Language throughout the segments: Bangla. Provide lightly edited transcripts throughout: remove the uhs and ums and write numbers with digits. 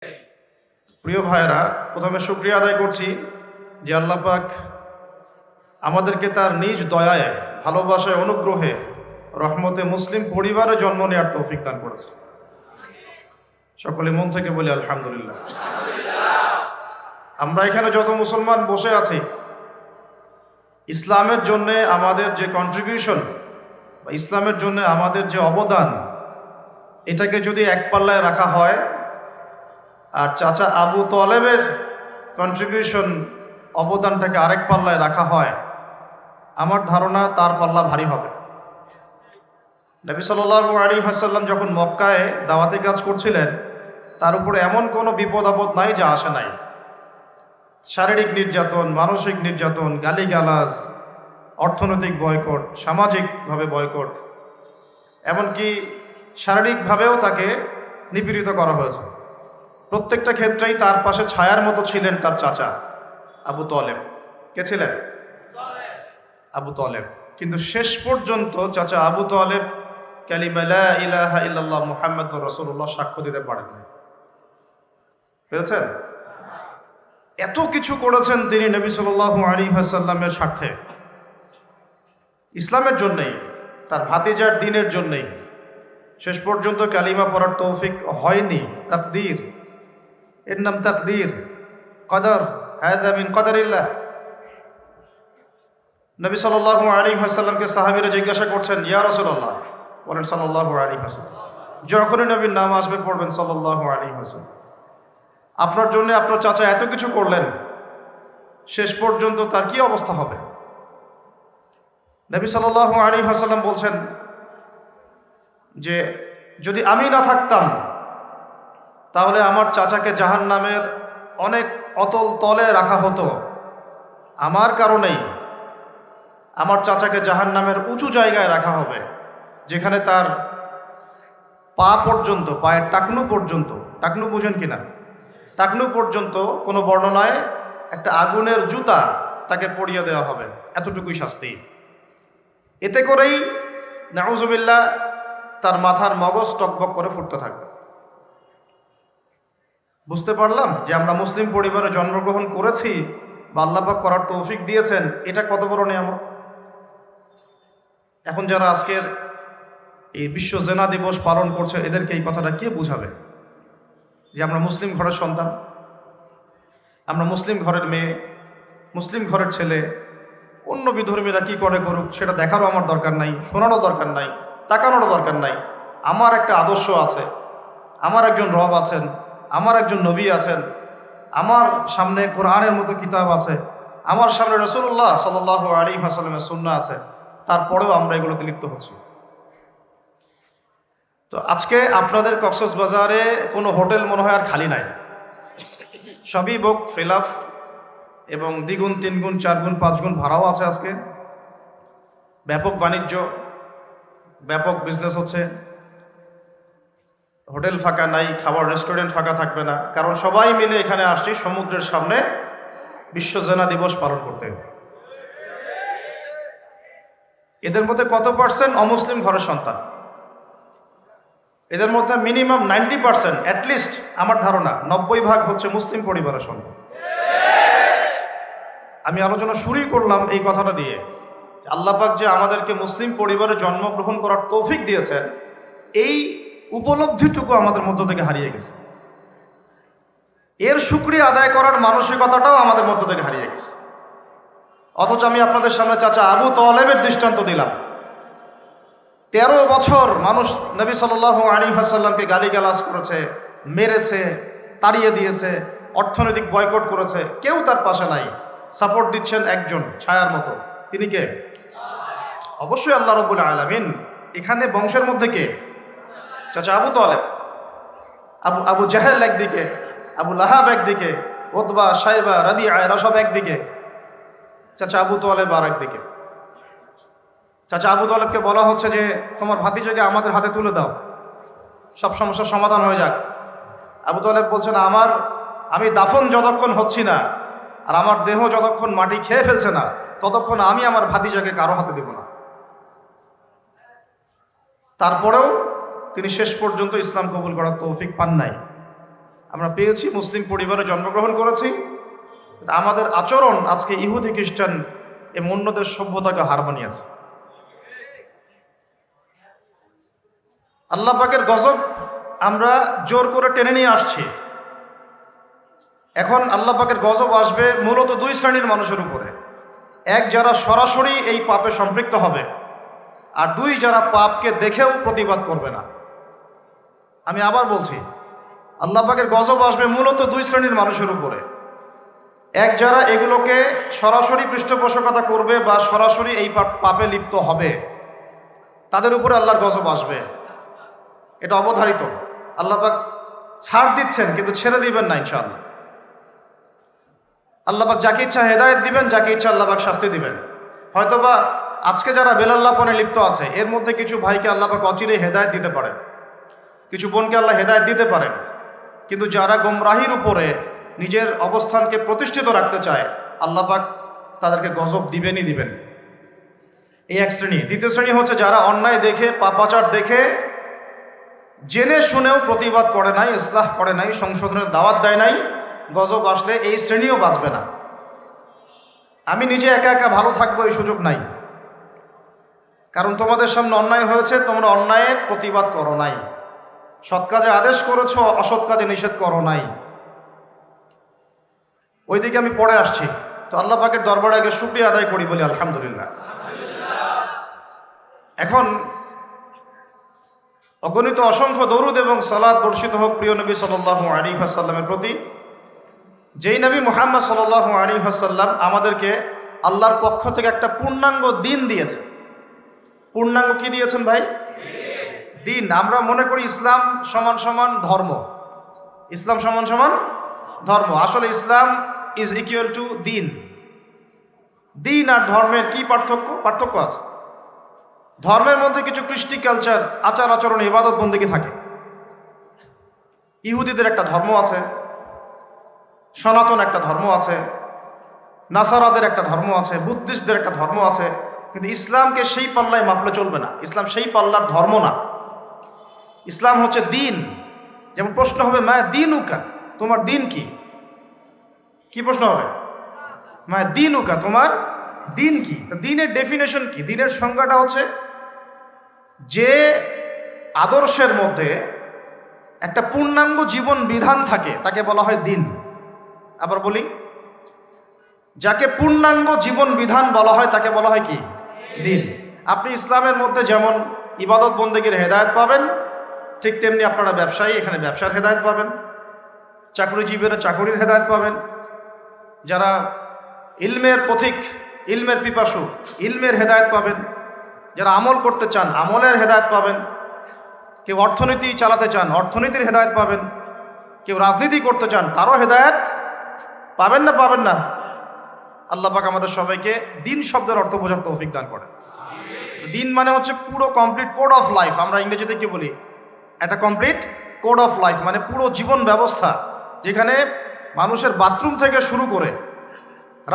প্রিয় ভাইরা, প্রথমে শুকরিয়া আদায় করছি যে আল্লাহ পাক আমাদেরকে তার নিজ দয়ায়, ভালোবাসায়, অনুগ্রহে, রহমতে মুসলিম পরিবারে জন্ম নেওয়ার তৌফিক দান করেছে। সকলে মন থেকে বলি আলহামদুলিল্লাহ। আমরা এখানে যত মুসলমান বসে আছি, ইসলামের জন্যে আমাদের যে কন্ট্রিবিউশন বা ইসলামের জন্য আমাদের যে অবদান, এটাকে যদি এক পাল্লায় রাখা হয় আর চাচা আবু তলেবের কন্ট্রিবিউশন, অবদানটাকে আরেক পাল্লায় রাখা হয়, আমার ধারণা তার পাল্লা ভারী হবে। নবী সাল্লাল্লাহু আলাইহি ওয়াসাল্লাম যখন মক্কায় দাওয়াতি কাজ করছিলেন, তার উপরে এমন কোনো বিপদ আপদ নাই যা আসে নাই। শারীরিক নির্যাতন, মানসিক নির্যাতন, গালিগালাজ, অর্থনৈতিক বয়কট, সামাজিকভাবে বয়কট, এমনকি শারীরিকভাবেও তাকে নিপীড়িত করা হয়েছে। প্রত্যেকটা ক্ষেত্রেই তার পাশে ছায়ার মতো ছিলেন তার চাচা আবু তলেব। কে ছিলেন? আবু তলেব। কিন্তু শেষ পর্যন্ত চাচা আবু তলেব কালিমা লা ইলাহা ইল্লাল্লাহ মুহাম্মাদুর রাসূলুল্লাহ সাক্ষ্য দিতে পারেননি। বুঝেছেন? এত কিছু করেছেন তিনি নবী সাল্লাল্লাহু আলাইহি ওয়াসাল্লামের স্বার্থে, ইসলামের জন্যই, তার ভাতিজার দ্বীনের জন্যই। শেষ পর্যন্ত কালিমা পড়ার তৌফিক হয়নি। তাকদীর, এর নাম তাকদীর, কদর, হাযা মিন কদরিল্লাহ। নবী সাল্লাল্লাহু আলাইহি ওয়াসাল্লামকে সাহাবীরা জিজ্ঞাসা করছেন, ইয়া রাসূলুল্লাহ, বলেন সাল্লাল্লাহু আলাইহি ওয়াসাল্লাম, যখনই নবীর নাম আসবে পড়বেন সাল্লাল্লাহু আলাইহি ওয়াসাল্লাম। আপনার জন্য আপনার চাচা এত কিছু করলেন, শেষ পর্যন্ত তার কি অবস্থা হবে? নবী সাল্লাল্লাহু আলাইহি ওয়াসাল্লাম বলছেন যে যদি আমি না থাকতাম তাহলে আমার চাচাকে জাহান্নামের অনেক অতল তলে রাখা হতো। আমার কারণেই আমার চাচাকে জাহান্নামের উঁচু জায়গায় রাখা হবে, যেখানে তার পা পর্যন্ত, পায়ের টাকনু পর্যন্ত, টাকনু বুঝেন কিনা, টাকনু পর্যন্ত কোনো বর্ণনায় একটা আগুনের জুতা তাকে পরিয়ে দেওয়া হবে। এতটুকুই শাস্তি। এতে করেই নাউজুবিল্লাহ তার মাথার মগজ টকবক করে ফুটতে থাকবে। বুঝতে পারলাম যে আমরা মুসলিম পরিবারে জন্মগ্রহণ করেছি বা আল্লাহ পাক করার তৌফিক দিয়েছেন, এটা কত বড় নিয়ামত। এখন যারা আজকের এই বিশ্ব জেনা দিবস পালন করছে, এদেরকে এই কথাটা কে বুঝাবে যে আমরা মুসলিম ঘরের সন্তান, আমরা মুসলিম ঘরের মেয়ে, মুসলিম ঘরের ছেলে। অন্য বিধর্মীরা কি করে করুক সেটা দেখারও আমার দরকার নাই, শোনারও দরকার নাই, তাকানোরও দরকার নাই। আমার একটা আদর্শ আছে, আমার একজন রব আছেন, আমার একজন নবী আছেন, আমার সামনে কোরআনের মতো কিতাব আছে, আমার সামনে রাসূলুল্লাহ সাল্লাল্লাহু আলাইহি ওয়াসাল্লামের সুন্নাহ আছে। তারপরেও আমরা এগুলোতে লিপ্ত হচ্ছি। তো আজকে আপনাদের কক্সবাজারে কোনো হোটেল মনে হয় আর খালি নাই, সবই বুক ফিলাফ, এবং দ্বিগুণ, তিনগুণ, চারগুণ, পাঁচগুণ ভাড়াও আছে। আজকে ব্যাপক বাণিজ্য, ব্যাপক বিজনেস হচ্ছে। হোটেল ফাঁকা নাই, খাবার রেস্টুরেন্ট ফাঁকা থাকবে না, কারণ সবাই মিলে এখানে আসছি সমুদ্রের সামনে বিশ্ব জেনা দিবস পালন করতে। এদের মধ্যে কত পার্সেন্ট অমুসলিম ঘরের সন্তান? এদের মধ্যে মিনিমাম 90%, অ্যাটলিস্ট আমার ধারণা 90% হচ্ছে মুসলিম পরিবারের সন্তান। আমি আলোচনা শুরুই করলাম এই কথাটা দিয়ে, আল্লাহ পাক যে আমাদেরকে মুসলিম পরিবারে জন্মগ্রহণ করার তৌফিক দিয়েছেন, এই উপলব্ধিটুকু আমাদের মধ্য থেকে হারিয়ে গেছে। এর শুকরিয়া আদায় করার মানসিকতাটাও আমাদের মধ্য থেকে হারিয়ে গেছে। অথচ আমি আপনাদের সামনে চাচা আবু তলেবের দৃষ্টান্ত দিলাম। 13 বছর মানুষ নবী সাল্লাল্লাহু আলাইহি ওয়াসাল্লামকে গালিগালাজ করেছে, মেরেছে, তাড়িয়ে দিয়েছে, অর্থনৈতিক বয়কট করেছে, কেউ তার পাশে নাই। সাপোর্ট দিচ্ছেন একজন ছায়ার মতো, তিনি কে? অবশ্যই আল্লাহ রাব্বুল আলামিন। এখানে বংশের মধ্যে কে? চাচা আবু তলেব। আবু জাহেল একদিকে, আবু লাহাব একদিকে, উতবা, শাইবা, রাবিআ এরা সব একদিকে, চাচা আবু তলেব আর একদিকে। চাচা আবু তলেবকে বলা হচ্ছে যে তোমার ভাতিজাকে আমাদের হাতে তুলে দাও, সব সমস্যার সমাধান হয়ে যাক। আবু তলেব বলছেন, আমি দাফন যতক্ষণ হচ্ছি না আর আমার দেহ যতক্ষণ মাটি খেয়ে ফেলছে না, ততক্ষণ আমি আমার ভাতিজাকে কারো হাতে দেব না। তারপরেও তিনি শেষ পর্যন্ত ইসলাম কবুল করার তৌফিক পান নাই। আমরা পেয়েছি, মুসলিম পরিবারে জন্মগ্রহণ করেছি, আমাদের আচরণ আজকে ইহুদি খ্রিস্টান এবং অন্যদের সভ্যতাকে হার মানিয়েছে। আল্লাহ পাকের গজব আমরা জোর করে টেনে নিয়ে আসছি। এখন আল্লাহ পাকের গজব আসবে মূলত দুই শ্রেণীর মানুষের উপরে। এক, যারা সরাসরি এই পাপে সম্পৃক্ত হবে, আর দুই, যারা পাপকে দেখেও প্রতিবাদ করবে না। আমি আবার বলছি, আল্লাহ পাকের গজব আসবে মূলত দুই শ্রেণীর মানুষের উপরে। এক, যারা এগুলোকে সরাসরি পৃষ্ঠপোষকতা করবে বা সরাসরি এই পাপে লিপ্ত হবে, তাদের উপরে আল্লাহর গজব আসবে। এটা অবধারিত। আল্লাহ পাক ছাড় দিচ্ছেন, কিন্তু ছেড়ে দিবেন না ইনশাআল্লাহ। আল্লাহ পাক যাকে ইচ্ছা হেদায়েত দিবেন, যাকে ইচ্ছা আল্লাহ পাক শাস্তি দিবেন। হয়তোবা আজকে যারা বেলাল্লাপনে লিপ্ত আছে, এর মধ্যে কিছু ভাইকে আল্লাহ পাক অচিরে হেদায়েত দিতে পারেন, কিছু বোনকে আল্লাহ হেদায়েত দিতে পারেন, কিন্তু যারা গোমরাহির উপরে নিজের অবস্থানকে প্রতিষ্ঠিত রাখতে চায়, আল্লাহ পাক তাদেরকে গজব দিবেনই দিবেন। এই এক শ্রেণী। দ্বিতীয় শ্রেণী হচ্ছে যারা অন্যায় দেখে, পাপাচার দেখে জেনে শুনেও প্রতিবাদ করে নাই, ইসলাহ করে নাই, সংশোধনের দাওয়াত দেয় নাই, গজব আসলে এই শ্রেণীও বাঁচবে না। আমি নিজে একা একা ভালো থাকবো এই সুযোগ নাই, কারণ তোমাদের সামনে অন্যায় হয়েছে, তোমরা অন্যায়ের প্রতিবাদ করো নাই, সৎ কাজে আদেশ করেছ, অসৎ কাজে নিষেধ করো নাই। ওইদিকে আমি পড়ে আসছি। তো আল্লাহ পাকের দরবারে আগে শুকরিয়া আদায় করি, বলি আলহামদুলিল্লাহ। এখন অগণিত অসংখ্য দরুদ এবং সালাত বর্ষিত হোক প্রিয় নবী সাল্লাল্লাহু আলাইহি ওয়াসাল্লামের প্রতি, যেই নবী মুহাম্মদ সাল্লাল্লাহু আলাইহি ওয়াসাল্লাম আমাদেরকে আল্লাহর পক্ষ থেকে একটা পূর্ণাঙ্গ দিন দিয়েছে। পূর্ণাঙ্গ কি দিয়েছেন ভাই? দিন। আমরা মনে করি ইসলাম সমান সমান ধর্ম, ইসলাম সমান সমান ধর্ম। আসলে ইসলাম ইজ ইকুয়াল টু দিন। দিন আর ধর্মের কি পার্থক্য? পার্থক্য আছে। ধর্মের মধ্যে কিছু কৃষ্টি কালচার, আচার আচরণ, ইবাদত বন্দেগী থাকে। ইহুদিদের একটা ধর্ম আছে, সনাতন একটা ধর্ম আছে, নাসারাদের একটা ধর্ম আছে, বুদ্ধিস্টদের একটা ধর্ম আছে। কিন্তু ইসলামকে সেই পাল্লায় মাপলে চলবে না। ইসলাম সেই পাল্লার ধর্ম না। ইসলাম হচ্ছে দিন। যেমন প্রশ্ন হবে, মায়া দিন উকা, তোমার দিন কি? কি প্রশ্ন হবে? মায়া দিন উকা, তোমার দিন কি? দিনের ডেফিনেশন কি? দিনের সংজ্ঞাটা হচ্ছে যে আদর্শের মধ্যে একটা পূর্ণাঙ্গ জীবন বিধান থাকে, তাকে বলা হয় দিন। আবার বলি, যাকে পূর্ণাঙ্গ জীবন বিধান বলা হয় তাকে বলা হয় কি? দিন। আপনি ইসলামের মধ্যে যেমন ইবাদত বন্দেগীর হেদায়েত পাবেন, ঠিক তেমনি আপনারা ব্যবসায়ী, এখানে ব্যবসার হেদায়েত পাবেন, চাকরিজীবীরা চাকরির হেদায়েত পাবেন, যারা ইলমের পথিক, ইলমের পিপাসু, ইলমের হেদায়েত পাবেন, যারা আমল করতে চান আমলের হেদায়েত পাবেন, কেউ অর্থনীতি চালাতে চান অর্থনীতির হেদায়েত পাবেন, কেউ রাজনীতি করতে চান তারও হেদায়েত পাবেন। না পাবেন না? আল্লাহ পাক আমাদের সবাইকে দিন শব্দের অর্থ বোঝার তৌফিক দান করেন। দিন মানে হচ্ছে পুরো কমপ্লিট কোড অফ লাইফ। আমরা ইংরেজিতে কি বলি? একটা কমপ্লিট কোড অফ লাইফ, মানে পুরো জীবন ব্যবস্থা, যেখানে মানুষের বাথরুম থেকে শুরু করে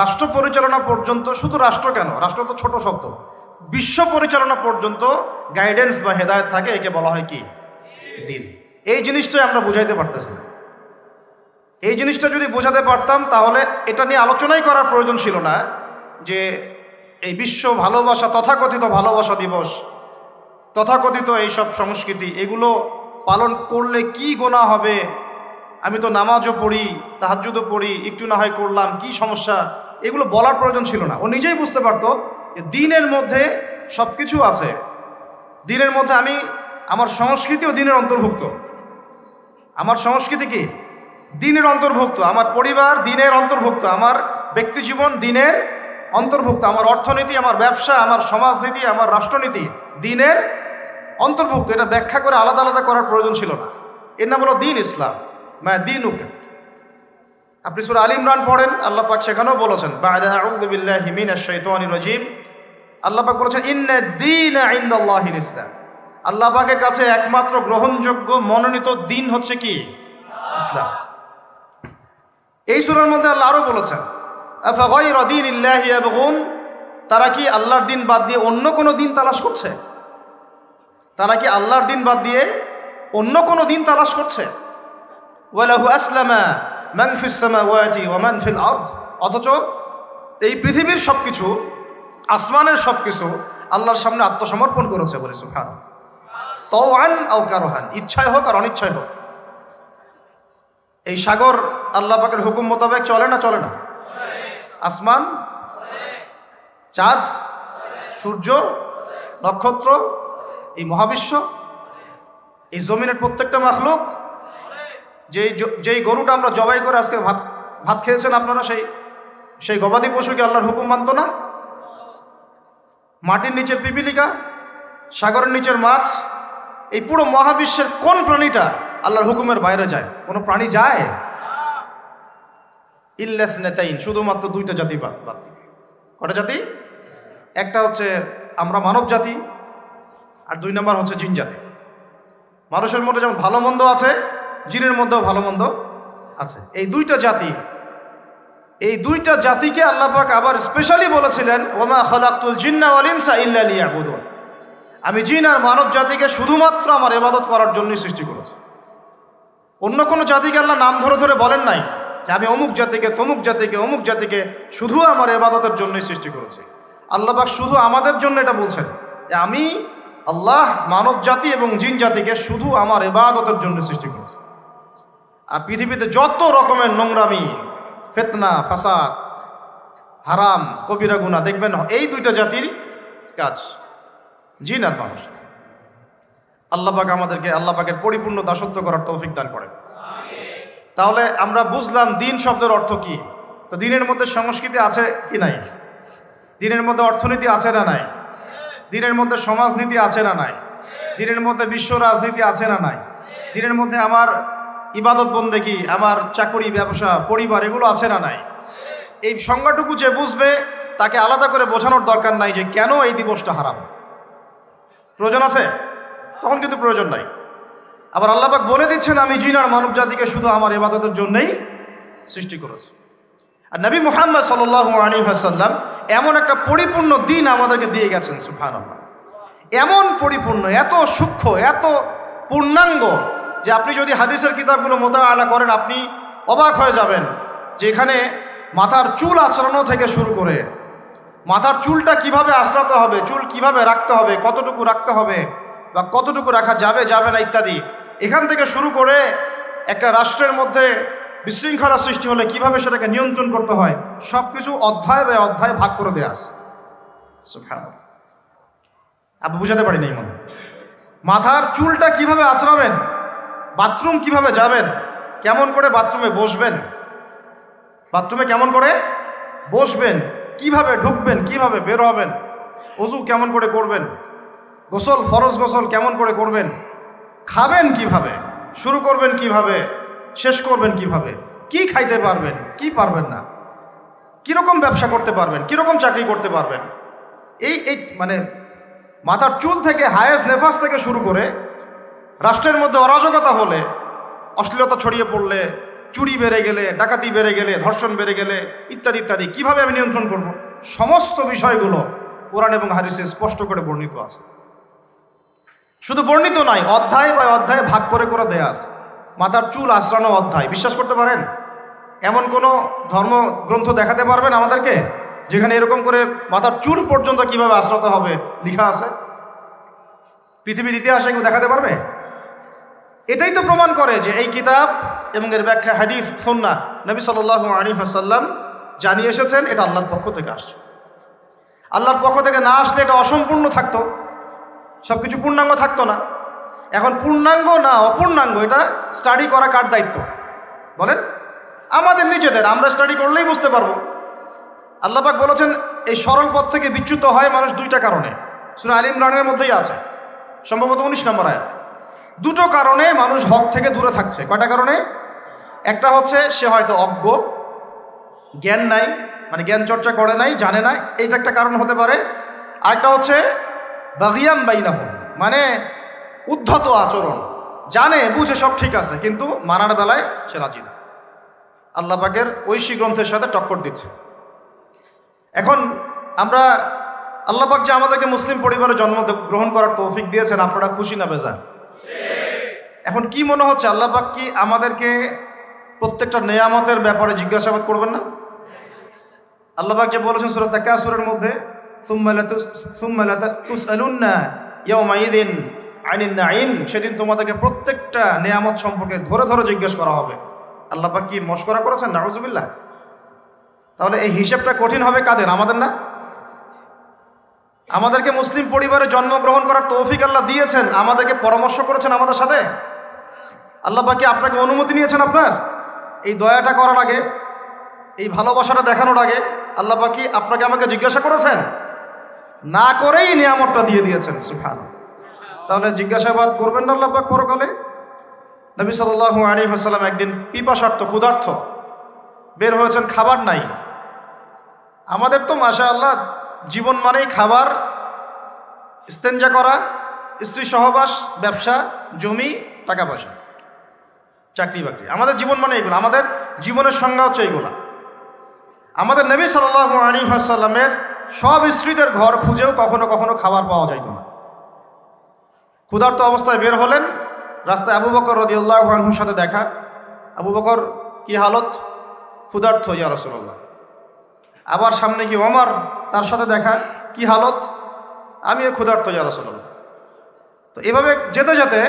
রাষ্ট্র পরিচালনা পর্যন্ত, শুধু রাষ্ট্র কেন, রাষ্ট্র তো ছোট শব্দ, বিশ্ব পরিচালনা পর্যন্ত গাইডেন্স বা হেদায়েত থাকে। একে বলা হয় কি? দিন। এই জিনিসটাই আমরা বুঝাইতে পারতেছি না। এই জিনিসটা যদি বোঝাতে পারতাম তাহলে এটা নিয়ে আলোচনাই করার প্রয়োজন ছিল না, যে এই বিশ্ব ভালোবাসা, তথাকথিত ভালোবাসা দিবস, তথাকথিত এইসব সংস্কৃতি, এগুলো পালন করলে কি গুনাহ হবে, আমি তো নামাজও পড়ি, তাহাজ্জুদও পড়ি, একটু না হয় করলাম, কি সমস্যা, এগুলো বলার প্রয়োজন ছিল না। ও নিজেই বুঝতে পারতো যে দিনের মধ্যে সব কিছু আছে। দিনের মধ্যে আমি, আমার সংস্কৃতিও দিনের অন্তর্ভুক্ত। আমার সংস্কৃতি কি? দিনের অন্তর্ভুক্ত। আমার পরিবার দিনের অন্তর্ভুক্ত। আমার ব্যক্তি জীবন দিনের অন্তর্ভুক্ত। আমার অর্থনীতি, আমার ব্যবসা, আমার সমাজনীতি, আমার রাষ্ট্রনীতি দিনের অন্তর্ভুক্ত। এটা ব্যাখ্যা করে আলাদা আলাদা করার প্রয়োজন ছিল না। এর নাম হলো দিন, ইসলাম। মায়া দিন উকা। আপনি সূরা আল ইমরান পড়েন, আল্লাহ পাক সেখানেও বলেছেন, বা'দা আউযু বিল্লাহি মিনাশ শাইতানির রাজীম, আল্লাহ পাক বলেছেন, ইন্না দীনা ইনদাল্লাহিল ইসলাম। আল্লাহ পাকের কাছে একমাত্র গ্রহণযোগ্য মনোনীত দিন হচ্ছে কি? ইসলাম। এই সূরার মধ্যে আল্লাহ আরো বলেছেন, আফা গায়রা দীনিল্লাহি ইয়াবগুন, তারা কি আল্লাহর দিন বাদ দিয়ে অন্য কোনো দিন তালাশ করছে? তারা কি আল্লাহর দিন বাদ দিয়ে অন্য কোনো দিন তালাশ করছে? ওয়ালাহু আসলামা মান ফিস সামাওয়াতি ওয়া মান ফিল আরদ। অথচ এই পৃথিবীর সবকিছু, আসমানের সবকিছু আল্লাহর সামনে আত্মসমর্পণ করেছে বলে সুবহানাল্লাহ। তাওআন আও কারহান, ইচ্ছায় হোক আর অনিচ্ছায় হোক। এই সাগর আল্লাহ পাকের হুকুম মোতাবেক চলে না চলে না? আসমান, চাঁদ, সূর্য, নক্ষত্র, এই মহাবিশ্ব, এই জমিনের প্রত্যেকটা মাখলুক, যেই গরুটা আমরা জবাই করে আজকে ভাত খেয়েছেন আপনারা, সেই গবাদি পশুকে আল্লাহর হুকুম মানত না? মাটির নিচের পিপিলিকা, সাগরের নিচের মাছ, এই পুরো মহাবিশ্বের কোন প্রাণীটা আল্লাহর হুকুমের বাইরে যায়? কোনো প্রাণী যায়? ইল্লা ইসনাতাইন, শুধুমাত্র দুইটা জাতি বাদ। কটা জাতি? একটা হচ্ছে আমরা মানব জাতি, আর 2 নম্বর হচ্ছে জিন জাতি। মানুষের মধ্যে যেমন ভালো মন্দ আছে, জিনের মধ্যেও ভালো মন্দ আছে। এই দুইটা জাতিকে আল্লাহ পাক আবার স্পেশালি বলেছিলেন, ওমা খালাকতুল জিন্না ওয়াল ইনসা ইল্লা লিয়াবুদুন, আমি জিন আর মানব জাতিকে শুধুমাত্র আমার ইবাদত করার জন্যই সৃষ্টি করেছি। অন্য কোনো জাতিকে আল্লাহ নাম ধরে ধরে বলেন নাই যে আমি অমুক জাতিকে, তমুক জাতিকে, অমুক জাতিকে শুধু আমার ইবাদতের জন্যই সৃষ্টি করেছি। আল্লাহ পাক শুধু আমাদের জন্য এটা বলছেন যে আমি আল্লাহ মানব জাতি এবং জিন জাতিকে শুধু আমার ইবাদতের জন্য সৃষ্টি করেছি। আর পৃথিবীতে যত রকমের নোংরামি, ফিতনা, ফাসাদ, হারাম, কবিরা গুনাহ দেখবেন এই দুইটা জাতির কাজ, জিন আর মানুষ। আল্লাহ পাক আমাদেরকে আল্লাহ পাকের পরিপূর্ণ দাসত্ব করার তৌফিক দান করেন। তাহলে আমরা বুঝলাম দিন শব্দের অর্থ কি। তো দিনের মধ্যে সংস্কৃতি আছে কি নাই? দিনের মধ্যে অর্থনীতি আছে না নাই? দিনের মধ্যে সমাজনীতি আছে না নাই? দিনের মধ্যে বিশ্ব রাজনীতি আছে না নাই? দিনের মধ্যে আমার ইবাদত বন্দেগী, আমার চাকরি, ব্যবসা, পরিবার, এগুলো আছে না নাই? এই সংজ্ঞাটুকু যে বুঝবে তাকে আলাদা করে বোঝানোর দরকার নাই যে কেন এই দিবসটা হারাম। প্রয়োজন আছে? তখন কিন্তু প্রয়োজন নাই। আবার আল্লাহ পাক বলে দিচ্ছেন আমি জিন আর মানব জাতিকে শুধু আমার ইবাদতের জন্যই সৃষ্টি করেছি। আর নবী মুহাম্মদ সাল্লাল্লাহু আলাইহি ওয়াসাল্লাম এমন একটা পরিপূর্ণ দিন আমাদেরকে দিয়ে গেছেন, সুবহানাল্লাহ। এমন পরিপূর্ণ, এত সূক্ষ্ম, এত পূর্ণাঙ্গ যে আপনি যদি হাদিসের কিতাবগুলো মোতালা করেন আপনি অবাক হয়ে যাবেন যে এখানে মাথার চুল আঁচড়ানো থেকে শুরু করে মাথার চুলটা কিভাবে আঁচড়াতে হবে, চুল কিভাবে রাখতে হবে, কতটুকু রাখতে হবে বা কতটুকু রাখা যাবে যাবে না ইত্যাদি, এখান থেকে শুরু করে একটা রাষ্ট্রের মধ্যে বিশৃঙ্খলা সৃষ্টি হলে কিভাবে সেটাকে নিয়ন্ত্রণ করতে হয়, সব কিছু অধ্যায় বা অধ্যায় ভাগ করে দেয়া আছে। সুবহানাল্লাহ। আপনি বুঝাতে পারিনি মনে। মাথার চুলটা কিভাবে আঁচড়াবেন, বাথরুম কিভাবে যাবেন, কেমন করে বাথরুমে বসবেন, বাথরুমে কেমন করে বসবেন, কিভাবে ঢুকবেন, কিভাবে বের হবেন, ওযু কেমন করে করবেন, গোসল, ফরজ গোসল কেমন করে করবেন, খাবেন কিভাবে, শুরু করবেন কিভাবে, শেষ করবেন কিভাবে, কি খাইতে পারবেন, কি পারবেন না, কিরকম ব্যবসা করতে পারবেন, কিরকম চাকরি করতে পারবেন, এই মানে মাথার চুল থেকে হায়েস নেফাস থেকে শুরু করে রাষ্ট্রের মধ্যে অরাজকতা হলে, অশ্লীলতা ছড়িয়ে পড়লে, চুরি বেড়ে গেলে, ডাকাতি বেড়ে গেলে, ধর্ষণ বেড়ে গেলে ইত্যাদি ইত্যাদি কিভাবে আমি নিয়ন্ত্রণ করব, সমস্ত বিষয়গুলো কোরআন এবং হাদিসে স্পষ্ট করে বর্ণিত আছে। শুধু বর্ণিত নয়, অধ্যায় বা অধ্যায় ভাগ করে করে দেয়া আছে। মাথার চুল আঁচড়ানো অধ্যায়, বিশ্বাস করতে পারেন? এমন কোনো ধর্মগ্রন্থ দেখাতে পারবেন আমাদেরকে যেখানে এরকম করে মাথার চুল পর্যন্ত কিভাবে আঁচড়াতে হবে লিখা আছে? পৃথিবীর ইতিহাসে কেউ দেখাতে পারবে? এটাই তো প্রমাণ করে যে এই কিতাব এবং এর ব্যাখ্যা হাদিস সুন্নাহ নবী সাল্লাল্লাহু আলাইহি ওয়াসাল্লাম জানিয়ে এসেছেন, এটা আল্লাহর পক্ষ থেকে আসছে। আল্লাহর পক্ষ থেকে না আসলে এটা অসম্পূর্ণ থাকতো, সব কিছু পূর্ণাঙ্গ থাকতো না। এখন পূর্ণাঙ্গ না অপূর্ণাঙ্গ এটা স্টাডি করা কার দায়িত্ব বলেন? আমাদের নিজেদের। আমরা স্টাডি করলেই বুঝতে পারবো। আল্লাহ পাক বলেছেন এই সরল পথ থেকে বিচ্যুত হয় মানুষ দুইটা কারণে, সূরা আল ইমরানের মধ্যেই আছে, সম্ভবত 19 নম্বর আয়াত। দুটো কারণে মানুষ হক থেকে দূরে থাকছে। কয়টা কারণে? একটা হচ্ছে সে হয়তো অজ্ঞ, জ্ঞান নাই, মানে জ্ঞান চর্চা করে নাই, জানে না, এইটা একটা কারণ হতে পারে। আরেকটা হচ্ছে বাগিয়াম বাইনাহুম, মানে উদ্ধত আচরণ, জানে বুঝে সব ঠিক আছে কিন্তু মানার বেলায় সে রাজি না। আল্লাহ পাকের ঐশী গ্রন্থের সাথে টক্কর দিচ্ছে। এখন আমরা আল্লাহ পাক যে আমাদেরকে মুসলিম পরিবারে জন্ম গ্রহণ করার তৌফিক দিয়েছেন, আপনারা খুশি না বেজার? এখন কি মনে হচ্ছে আল্লাহ পাক কি আমাদেরকে প্রত্যেকটা নেয়ামতের ব্যাপারে জিজ্ঞাসাবাদ করবেন না? আল্লাহ পাক যে বলেছেন সূরা তাকাসুরের মধ্যে, সুম্মা লাতুসআলুন্না ইয়াওমাইযিন আনিন নাঈম, সেদিন তোমাদেরকে প্রত্যেকটা নেয়ামত সম্পর্কে ধরে ধরে জিজ্ঞেস করা হবে। আল্লাহ পাক কি মশকরা করেছেন? নাউযুবিল্লাহ। তাহলে এই হিসাবটা কঠিন হবে কাদের? আমাদের না? আমাদেরকে মুসলিম পরিবারে জন্মগ্রহণ করার তৌফিক আল্লাহ দিয়েছেন, আমাদেরকে পরামর্শ করেছেন আমাদের সাথে। আল্লাহ পাক কি আপনাকে অনুমতি নিয়েছেন আপনার এই দয়াটা করার আগে, এই ভালোবাসাটা দেখানোর আগে? আল্লাহ পাক কি আপনাকে আমাকে জিজ্ঞাসা করেছেন? না করেই নিয়ামতটা দিয়ে দিয়েছেন। সুবহানাল্লাহ। তাহলে জিজ্ঞাসাবাদ করবেন না আল্লাহ পাক পরকালে? নবী সাল্লাল্লাহু আলাইহি ওয়াসাল্লাম একদিন পিপাসার্থ, ক্ষুধার্ত বের হয়েছেন, খাবার নাই। আমাদের তো মাশাআল্লাহ জীবন মানেই খাবার, ইস্তেঞ্জা করা, স্ত্রী সহবাস, ব্যবসা, জমি, টাকা পয়সা, চাকরি বাকরি। আমাদের জীবন মানে এগুলো, আমাদের জীবনের সংজ্ঞা হচ্ছে এইগুলা। আমাদের নবী সাল্লাল্লাহু আলাইহি ওয়াসাল্লামের সব স্ত্রীদের ঘর খুঁজেও কখনো কখনো খাবার পাওয়া যাইত না। ক্ষুধার্ত অবস্থায় বের হলেন, রাস্তায় আবু বকর রাদিয়াল্লাহু আনহুর সাথে দেখা। আবু বকর, কি হালত? ক্ষুধার্ত ইয়া রাসূলুল্লাহ। আবার সামনে কি ওমর, তার সাথে দেখা, কি হালত? আমিও ক্ষুধার্ত ইয়া রাসূলুল্লাহ। তো এভাবে যেতে যেতে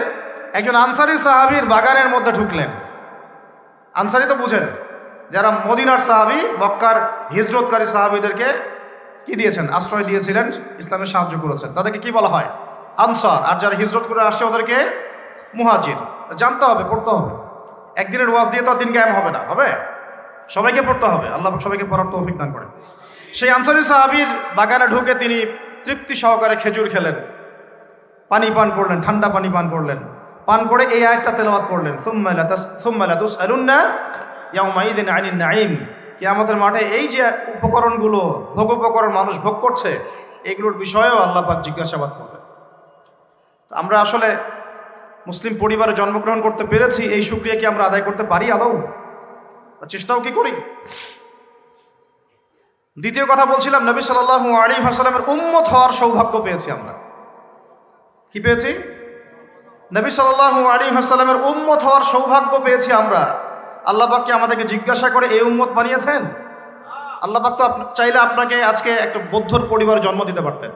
একজন আনসারী সাহাবীর বাগানের মধ্যে ঢুকলেন। আনসারী তো বুঝেন, যারা মদিনার সাহাবী, মক্কার হিজরতকারী সাহাবীদেরকে কি দিয়েছেন? আশ্রয় দিয়েছিলেন, ইসলামে সাহায্য করেছেন, তাদেরকে কি বলা হয়? আনসার। আর যারা হিজরত করে আসছে ওদেরকে মুহাজির। জানতে হবে, পড়তে হবে। একদিনের ওয়াজ দিয়ে তো দিন কায়েম হবে না, হবে? সবাইকে পড়তে হবে। আল্লাহ সবাইকে পড়ার তৌফিক দান করেন। সেই আনসারী সাহাবীর বাগানে ঢুকে তিনি তৃপ্তি সহকারে খেজুর খেলেন, পানি পান করলেন, ঠান্ডা পানি পান করলেন। পান করে এই আয়াতটা তেলাওয়াত করলেন, সুম্মা লাতুসআলুন্না ইয়াওমাইযিন আনিন নাঈম। কিয়ামতের মাঠে এই যে উপকরণগুলো, ভোগ উপকরণ মানুষ ভোগ করছে, এগুলোর বিষয়েও আল্লাহ পাক জিজ্ঞাসাবাদ করবেন। আমরা আসলে মুসলিম পরিবারে জন্মগ্রহণ করতে পেরেছি, এই শুকরিয়া কি আমরা আদায় করতে পারি আদৌ? চেষ্টাও কি করি? দ্বিতীয় কথা বলছিলাম, নবী সাল্লাল্লাহু আলাইহি ওয়াসাল্লামের উম্মত হওয়ার সৌভাগ্য পেয়েছি আমরা। কি পেয়েছি? নবী সাল্লাল্লাহু আলাইহি ওয়াসাল্লামের উম্মত হওয়ার সৌভাগ্য পেয়েছি আমরা। আল্লাহ পাক কি আমাদেরকে জিজ্ঞাসা করে এই উম্মত বানিয়েছেন? আল্লাহ পাক তো চাইলে আপনাকে আজকে একটা বৌদ্ধর পরিবারে জন্ম দিতে পারতেন,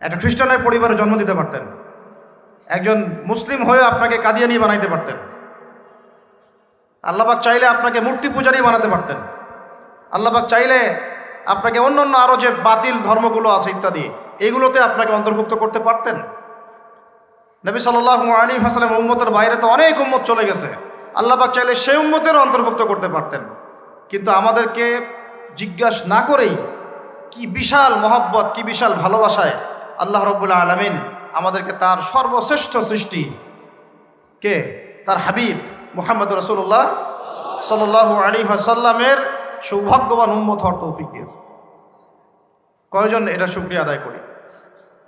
একটা খ্রিস্টানের পরিবারে জন্ম দিতে পারতেন, একজন মুসলিম হয়ে আপনাকে কাদিয়ানি বানাইতে পারতেন। আল্লাহ পাক চাইলে আপনাকে মূর্তি পূজারী বানাতে পারতেন। আল্লাহ পাক চাইলে আপনাকে অন্যান্য আরো যে বাতিল ধর্মগুলো আছে ইত্যাদি, এগুলোতে আপনাকে অন্তর্ভুক্ত করতে পারতেন। নবী সাল্লাল্লাহু আলাইহি ওয়াসাল্লাম উম্মতের বাইরে তো অনেক উম্মত চলে গেছে, আল্লাহ পাক চাইলে সেই উম্মতেরও অন্তর্ভুক্ত করতে পারতেন। কিন্তু আমাদেরকে জিজ্ঞাসা না করেই কি বিশাল মহব্বত, কি বিশাল ভালোবাসায় আল্লাহ রাব্বুল আলামিন আমাদেরকে তার সর্বশ্রেষ্ঠ সৃষ্টি কে, তার হাবিব মুহাম্মদ রাসূলুল্লাহ সাল্লাল্লাহু আলাইহি ওয়াসাল্লামের সৌভাগ্যবান উম্মত হওয়ার তৌফিক দিয়েছে। কয়জন এটা শুকরিয়া আদায় করি?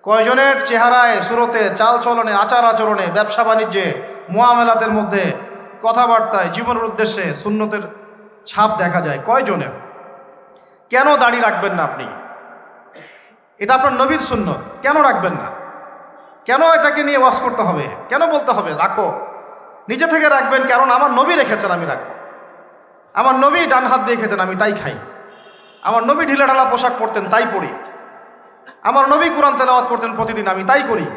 কয়জনের চেহারায়, সুরতে, চাল চলনে, আচার আচরণে, ব্যবসা বাণিজ্যে, মুআমালাতের মধ্যে, কথাবার্তায়, জীবনের উদ্দেশ্যে সুন্নতের ছাপ দেখা যায়? কয়জনের? কেন দাড়ি রাখবেন না আপনি? এটা আপনার নবীর সুন্নত, কেন রাখবেন না? কেন এটাকে নিয়ে ওয়াজ করতে হবে? কেন বলতে হবে রাখো? নিজে থেকে রাখবেন, কারণ আমার নবী রেখেছেন, আমি রাখবো। আমার নবী ডান হাত দিয়ে খেতেন, আমি তাই খাই। আমার নবী ঢিলাঢালা পোশাক পরতেন, তাই পরি। আমার নবী কোরআন তেলাওয়াত করতেন প্রতিদিন, আমি তাই করি।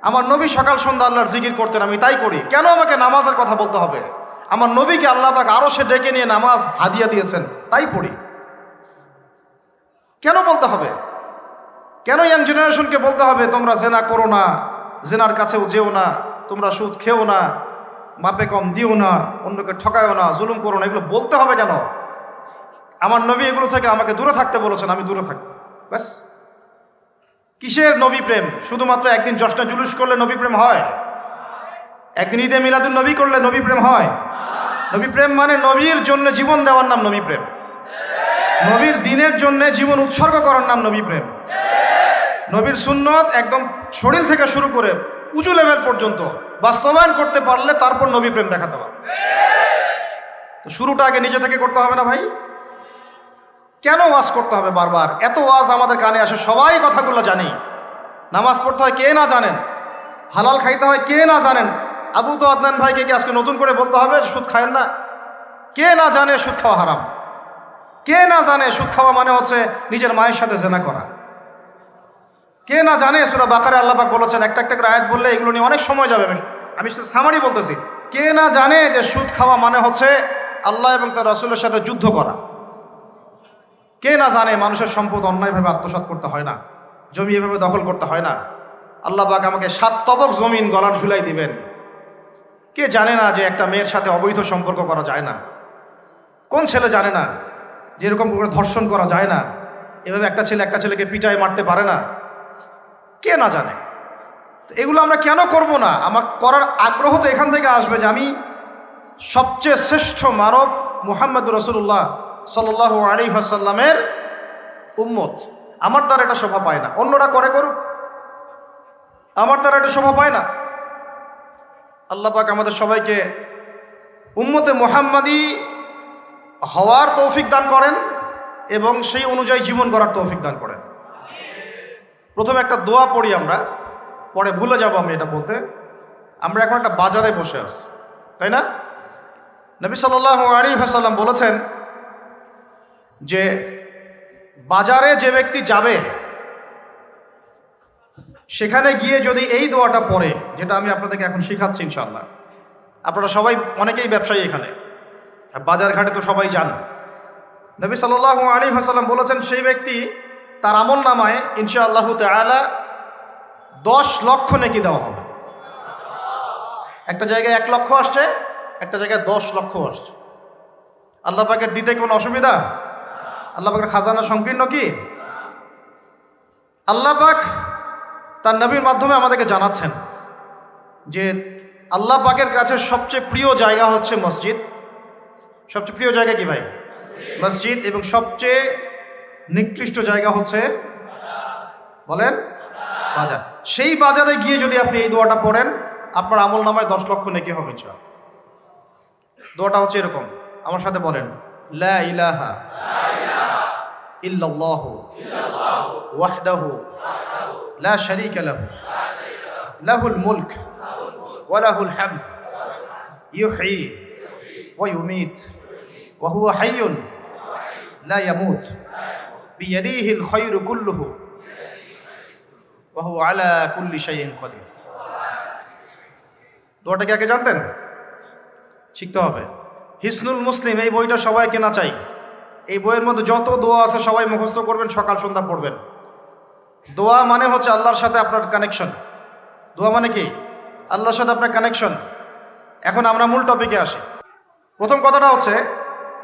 আমার নবী সকাল সন্ধ্যা আল্লাহর জিকির করতেন, আমি তাই করি। কেন আমাকে নামাজের কথা বলতে হবে? আমার নবীকে আল্লাহ পাক আরশে ডেকে নিয়ে নামাজ হাদিয়া দিয়েছেন, তাই পড়ি। কেন বলতে হবে? কেন ইয়াং জেনারেশনকে বলতে হবে তোমরা জেনা করো না, জেনার কাছেও যেও না, তোমরা সুদ খেও না, মাপে কম দিও না, অন্যকে ঠকায়ও না, জুলুম করো না? এগুলো বলতে হবে কেন? আমার নবী এগুলো থেকে আমাকে দূরে থাকতে বলেছেন, আমি দূরে থাকবো। ব্যাস। কিসের নবী প্রেম? শুধুমাত্র একদিন জশ্নে জুলুস করলে নবী প্রেম হয়? একদিন ঈদে মিলাদুন নবী করলে নবী প্রেম হয়? নবী প্রেম মানে নবীর জন্য জীবন দেওয়ার নাম নবী প্রেম। নবীর দিনের জন্য জীবন উৎসর্গ করার নাম নবী প্রেম। নবীর সুন্নত একদম শরীর থেকে শুরু করে উঁচু লেভেল পর্যন্ত বাস্তবায়ন করতে পারলে তারপর নবী প্রেম দেখাতে হবে। তো শুরুটা আগে নিজে থেকে করতে হবে না ভাই? কেন ওয়াজ করতে হবে বারবার? এত ওয়াজ আমাদের কানে আসে, সবাই কথাগুলো জানি। নামাজ পড়তে হয় কে না জানেন, হালাল খাইতে হয় কে না জানেন, আবু তো আদনান ভাইকে কি আজকে নতুন করে বলতে হবে সুদ খায়েন না? কে না জানে সুদ খাওয়া হারাম? কে না জানে সুদ খাওয়া মানে হচ্ছে নিজের মায়ের সাথে জেনা করা? কে না জানে সূরা বাকারে আল্লাহ পাক বলেছেন, একটা একটা করে আয়াত বললে এগুলো নিয়ে অনেক সময় যাবে, আমি সামারি বলতেছি। কে না জানে যে সুদ খাওয়া মানে হচ্ছে আল্লাহ এবং তার রাসূলের সাথে যুদ্ধ করা? কে না জানে মানুষের সম্পদ অন্যায়ভাবে আত্মসাৎ করতে হয় না, জমি এভাবে দখল করতে হয় না। আল্লাহ পাক আমাকে 7 তবক জমিন গলার ঝুলাই দিবেন। কে জানে না যে একটা মেয়ের সাথে অবৈধ সম্পর্ক করা যায় না? কোন ছেলে জানে না যে এরকম করে ধর্ষণ করা যায় না? এভাবে একটা ছেলে একটা ছেলেকে পিটায় মারতে পারে না? কে না জানে? এগুলো আমরা কেন করব না? আমার করার আগ্রহ তো এখান থেকে আসবে যে আমি সবচেয়ে শ্রেষ্ঠ মানব মুহাম্মদুর রাসূলুল্লাহ সাল্লাল্লাহু আলাইহি ওয়াসাল্লামের উম্মত, আমার দ্বারা এটা শোভা পায় না। অন্যরা করে করুক, আমার দ্বারা এটা শোভা পায় না। আল্লাহ পাক আমাদের সবাইকে উম্মতে মুহাম্মাদি হওয়ার তৌফিক দান করেন এবং সেই অনুযায়ী জীবন গড়ার তৌফিক দান করেন। প্রথমে একটা দোয়া পড়ি আমরা, পরে ভুলে যাব আমি এটা বলতে। আমরা এখন একটা বাজারে বসে আছি, তাই না? নবী সাল্লাল্লাহু আলাইহি ওয়াসাল্লাম বলেছেন যে বাজারে যে ব্যক্তি যাবে সেখানে গিয়ে যদি এই দোয়াটা পড়ে, যেটা আমি আপনাদেরকে এখন শেখাচ্ছি ইনশাআল্লাহ। আপনারা সবাই অনেকেই ব্যবসায়ী, এখানে বাজার ঘাটে তো সবাই যান। নবী সাল্লাল্লাহু আলাইহি ওয়াসাল্লাম বলেছেন সেই ব্যক্তি তার আমল নামায় ইনশাআল্লাহ তাআলা 10 লক্ষ নেকি দেওয়া হবে। একটা জায়গায় 1 লক্ষ আসছে, একটা জায়গায় 10 লক্ষ আসছে। আল্লাহ পাকের দিতে কোনো অসুবিধা? আল্লাহ পাকের খাজানা সংকীর্ণ কি? আল্লাহ পাক তার নবীর মাধ্যমে আমাদেরকে জানাচ্ছেন যে আল্লাহ পাকের কাছে সবচেয়ে প্রিয় জায়গা হচ্ছে মসজিদ। সবচেয়ে প্রিয় জায়গা কি ভাই? মসজিদ। এবং সবচেয়ে নিকৃষ্ট জায়গা হচ্ছে, বলেন, বাজার। সেই বাজারে গিয়ে যদি আপনি এই দোয়াটা পড়েন, আপনার আমল নামায় 10 লক্ষ নেকি হবে ইনশাআল্লাহ। দোয়াটা হচ্ছে এরকম, আমার সাথে বলেন, লা ইলাহা ইল্লাল্লাহু ওয়াহদাহু লা শারীকা লাহু লাহুল মুলক ওয়া লাহুল হামদ ইউহয়ী ওয়া ইউমীত ওয়া হুয়া হাইয়্যুন লা ইয়ামুত বিয়াদিহিল খায়রু কুল্লুহু ওয়া হুয়া আলা কুল্লি শাইইন কাদির। দোয়াটা কি আগে জানতেন? শিখতে হবে। হিসনুল মুসলিম এই বইটা সবাই কেনা চাই। এই বইয়ের মধ্যে যত দোয়া আছে সবাই মুখস্থ করবেন, সকাল সন্ধ্যা পড়বেন। দোয়া মানে হচ্ছে আল্লাহর সাথে আপনার কানেকশন। দোয়া মানে কি? আল্লাহর সাথে আপনার কানেকশন। এখন আমরা মূল টপিকে আসি। প্রথম কথাটা হচ্ছে,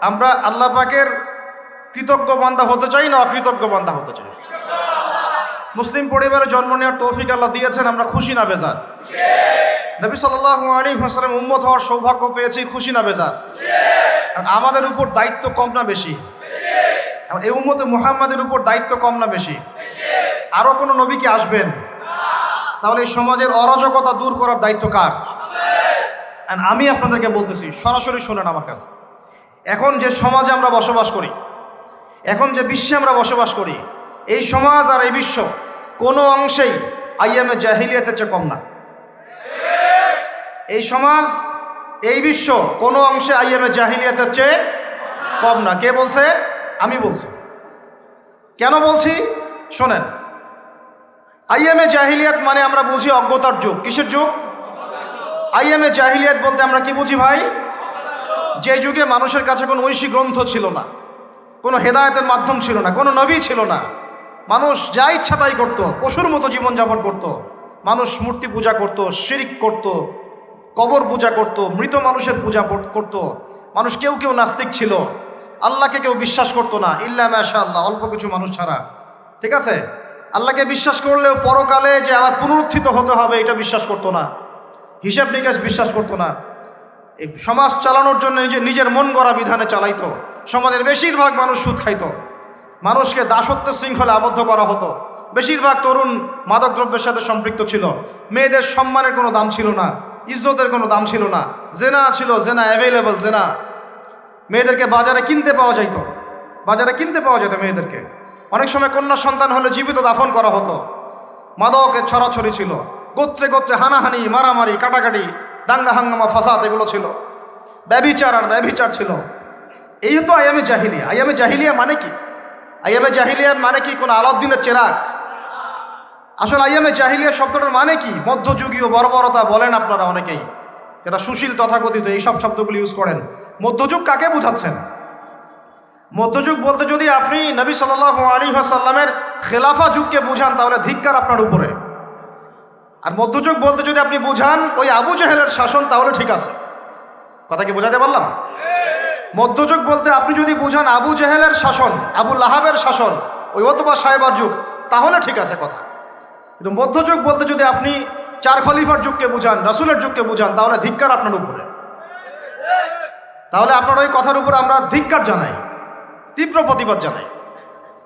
আমরা আল্লাহ পাকের কৃতজ্ঞ বান্দা হতে চাই না অকৃতজ্ঞ বান্দা হতে চাই? মুসলিম পরিবারে জন্ম নেওয়ার তৌফিক আল্লাহ দিয়েছেন, আমরা খুশি না বেজার? নবী সাল্লাল্লাহু আলাইহি ওয়াসাল্লাম উম্মত হওয়ার সৌভাগ্য পেয়েছি, খুশি না বেজার? আমাদের উপর দায়িত্ব কম না বেশি? এই উম্মতে মুহাম্মাদের উপর দায়িত্ব কম না বেশি? আরো কোনো নবী কি আসবেন? তাহলে এই সমাজের অরাজকতা দূর করার দায়িত্ব কার? আমি আপনাদেরকে বলতেছি, সরাসরি শুনেন আমার কাছে। এখন যে সমাজে আমরা বসবাস করি, এখন যে বিশ্বে আমরা বসবাস করি, এই সমাজ আর এই বিশ্ব কোনো অংশেই আইয়ামে জাহিলিয়াতের চেয়ে কম না। এই সমাজ, এই বিশ্ব কোনো অংশে আইয়ামে জাহিলিয়াতের চেয়ে কম না। কে বলছে? আমি বলছি। কেন বলছি শোনেন। আইয়ামে জাহিলিয়াত মানে আমরা বুঝি অজ্ঞতার যুগ। কিসের যুগ? আইয়ামে জাহিলিয়াত বলতে আমরা কি বুঝি ভাই? যে যুগে মানুষের কাছে কোনো ঐশী গ্রন্থ ছিল না, কোনো হেদায়েতের মাধ্যম ছিল না, কোনো নবী ছিল না। মানুষ যা ইচ্ছা তাই করতো, পশুর মতো জীবনযাপন করত। মানুষ মূর্তি পূজা করত, শিরিক করত, কবর পূজা করত, মৃত মানুষের পূজা করত। মানুষ কেউ কেউ নাস্তিক ছিল, আল্লাহকে কেউ বিশ্বাস করতো না, ইল্লা মাশাআল্লাহ, অল্প কিছু মানুষ ছাড়া। ঠিক আছে? আল্লাহকে বিশ্বাস করলেও পরকালে যে আবার পুনরুত্থিত হতে হবে এটা বিশ্বাস করতো না, হিসাব নিকাশ বিশ্বাস করতো না। এই সমাজ চালানোর জন্য নিজের মন গড়া বিধানে চালাইতো। সমাজের বেশিরভাগ মানুষ সুদ খাইতো, মানুষকে দাসত্ব শৃঙ্খলে আবদ্ধ করা হতো। বেশিরভাগ তরুণ মাদকদ্রব্যের সাথে সম্পৃক্ত ছিল। মেয়েদের সম্মানের কোনো দাম ছিল না, ইজ্জতের কোনো দাম ছিল না। জেনা ছিল, জেনা অ্যাভেলেবল জেনা। মেয়েদেরকে বাজারে কিনতে পাওয়া যাইত, বাজারে কিনতে পাওয়া যেত মেয়েদেরকে। অনেক সময় কন্যা সন্তান হলে জীবিত দাফন করা হতো। মাদকের ছড়াছড়ি ছিল, গোত্রে গোত্রে হানাহানি, মারামারি, কাটাকাটি, দাঙ্গা হাঙ্গামা ফাসাদ এগুলো ছিল, ব্যভিচার আর ব্যভিচার ছিল। এই তো আইয়ামে জাহিলিয়া। আইয়ামে জাহিলিয়া মানে কি? আইয়ামে জাহিলিয়া মানে কি কোন আলাউদ্দিনের চেরাগ? আসলে আইয়ামে জাহিলিয়া শব্দটার মানে কি? মধ্যযুগীয় বর্বরতা বলেন আপনারা অনেকেই, এটা সুশীল তথাকথিত এইসব শব্দগুলি ইউজ করেন। মধ্যযুগ কাকে বোঝাচ্ছেন? মধ্যযুগ বলতে যদি আপনি নবী সাল্লাল্লাহু আলাইহি ওয়াসাল্লামের খেলাফা যুগকে বুঝান তাহলে ধিক্কার আপনার উপরে। আর মধ্যযুগ বলতে যদি আপনি বুঝান ওই আবু জেহেলের শাসন তাহলে ঠিক আছে। কথা কি বোঝাতে পারলাম? মধ্যযুগ বলতে আপনি যদি বুঝান আবু জেহেলের শাসন, আবু লাহাবের শাসন, ওই ওতবা সাহেবার যুগ, তাহলে ঠিক আছে কথা। কিন্তু মধ্যযুগ বলতে যদি আপনি চার খলিফার যুগকে বুঝান, রাসূলের যুগকে বুঝান, তাহলে ধিক্কার আপনার উপরে। তাহলে আপনার ওই কথার উপর আমরা ধিক্কার জানাই, তীব্র প্রতিবাদ জানাই।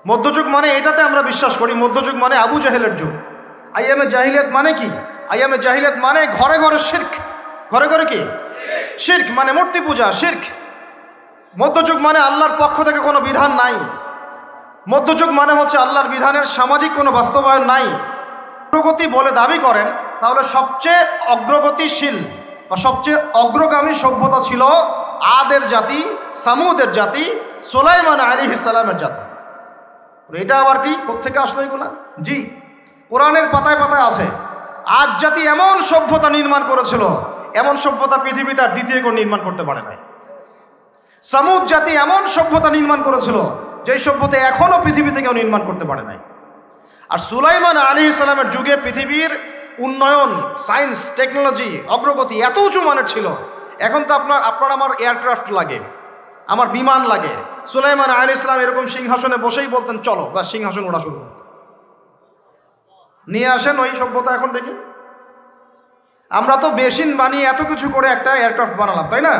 মধ্যযুগ মানে এটাতে আমরা বিশ্বাস করি, মধ্যযুগ মানে আবু জেহেলের যুগ। আইয়ামে জাহিলিয়াত মানে কি? আইয়ামে জাহিলিয়াত মানে ঘরে ঘরে শিরক। ঘরে ঘরে কি? শিরক মানে মূর্তি পূজা, শিরক। মধ্যযুগ মানে আল্লাহর পক্ষ থেকে কোনো বিধান নাই। মধ্যযুগ মানে হচ্ছে আল্লাহর বিধানের সামাজিক কোনো বাস্তবায়ন নাই। অগ্রগতি বলে দাবি করেন তাহলে সবচেয়ে অগ্রগতিশীল বা সবচেয়ে অগ্রগামী সভ্যতা ছিল আদের জাতি, সামুদের জাতি, সুলাইমান আলাইহিস সালামের জাতি। এটা আবার কি? কোত্থেকে আসলো এগুলা? জি, কোরআনের পাতায় পাতায় আছে। আদ জাতি এমন সভ্যতা নির্মাণ করেছিল, এমন সভ্যতা পৃথিবীতে আর দ্বিতীয় কেউ নির্মাণ করতে পারে নাই। সামুদ জাতি এমন সভ্যতা নির্মাণ করেছিল যেই সভ্যতা এখনো পৃথিবীতে কেউ নির্মাণ করতে পারে নাই। আর সুলাইমান আলাইহিস সালামের যুগে পৃথিবীর উন্নয়ন, সায়েন্স, টেকনোলজি, অগ্রগতি এত উঁচু মানের ছিল। এখন তো আপনার আমার এয়ারক্রাফট লাগে, আমার বিমান লাগে। সুলাইমান আলাইহিস সালাম এরকম সিংহাসনে বসেই বলতেন চলো, বা সিংহাসন ওড়া শুরু করত। নিয়ে আসেন ওই সভ্যতা এখন দেখি। আমরা তো মেশিন বানিয়ে এত কিছু করে একটা এয়ারক্রাফট বানালাম, তাই না?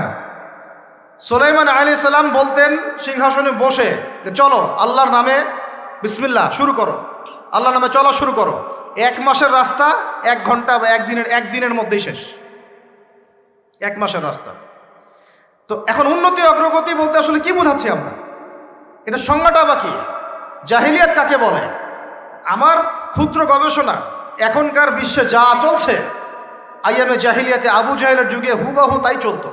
সুলাইমান আলাইহিস সালাম বলতেন সিংহাসনে বসে যে চলো আল্লাহর নামে বিসমিল্লাহ শুরু করো, আল্লাহর নামে চলা শুরু করো। 1 মাসের রাস্তা 1 ঘন্টা বা একদিনের মধ্যেই শেষ। 1 মাসের রাস্তা। তো এখন উন্নতি অগ্রগতি বলতে আসলে কি বোঝাচ্ছি আমরা? এটা সংজ্ঞাটা বা কি? জাহিলিয়াত কাকে বলে? আমার ক্ষুদ্র গবেষণা, এখনকার বিশ্বে যা চলছে আইয়ামে জাহিলিয়াতে আবু জেহেলের যুগে হুবাহু তাই চলতো।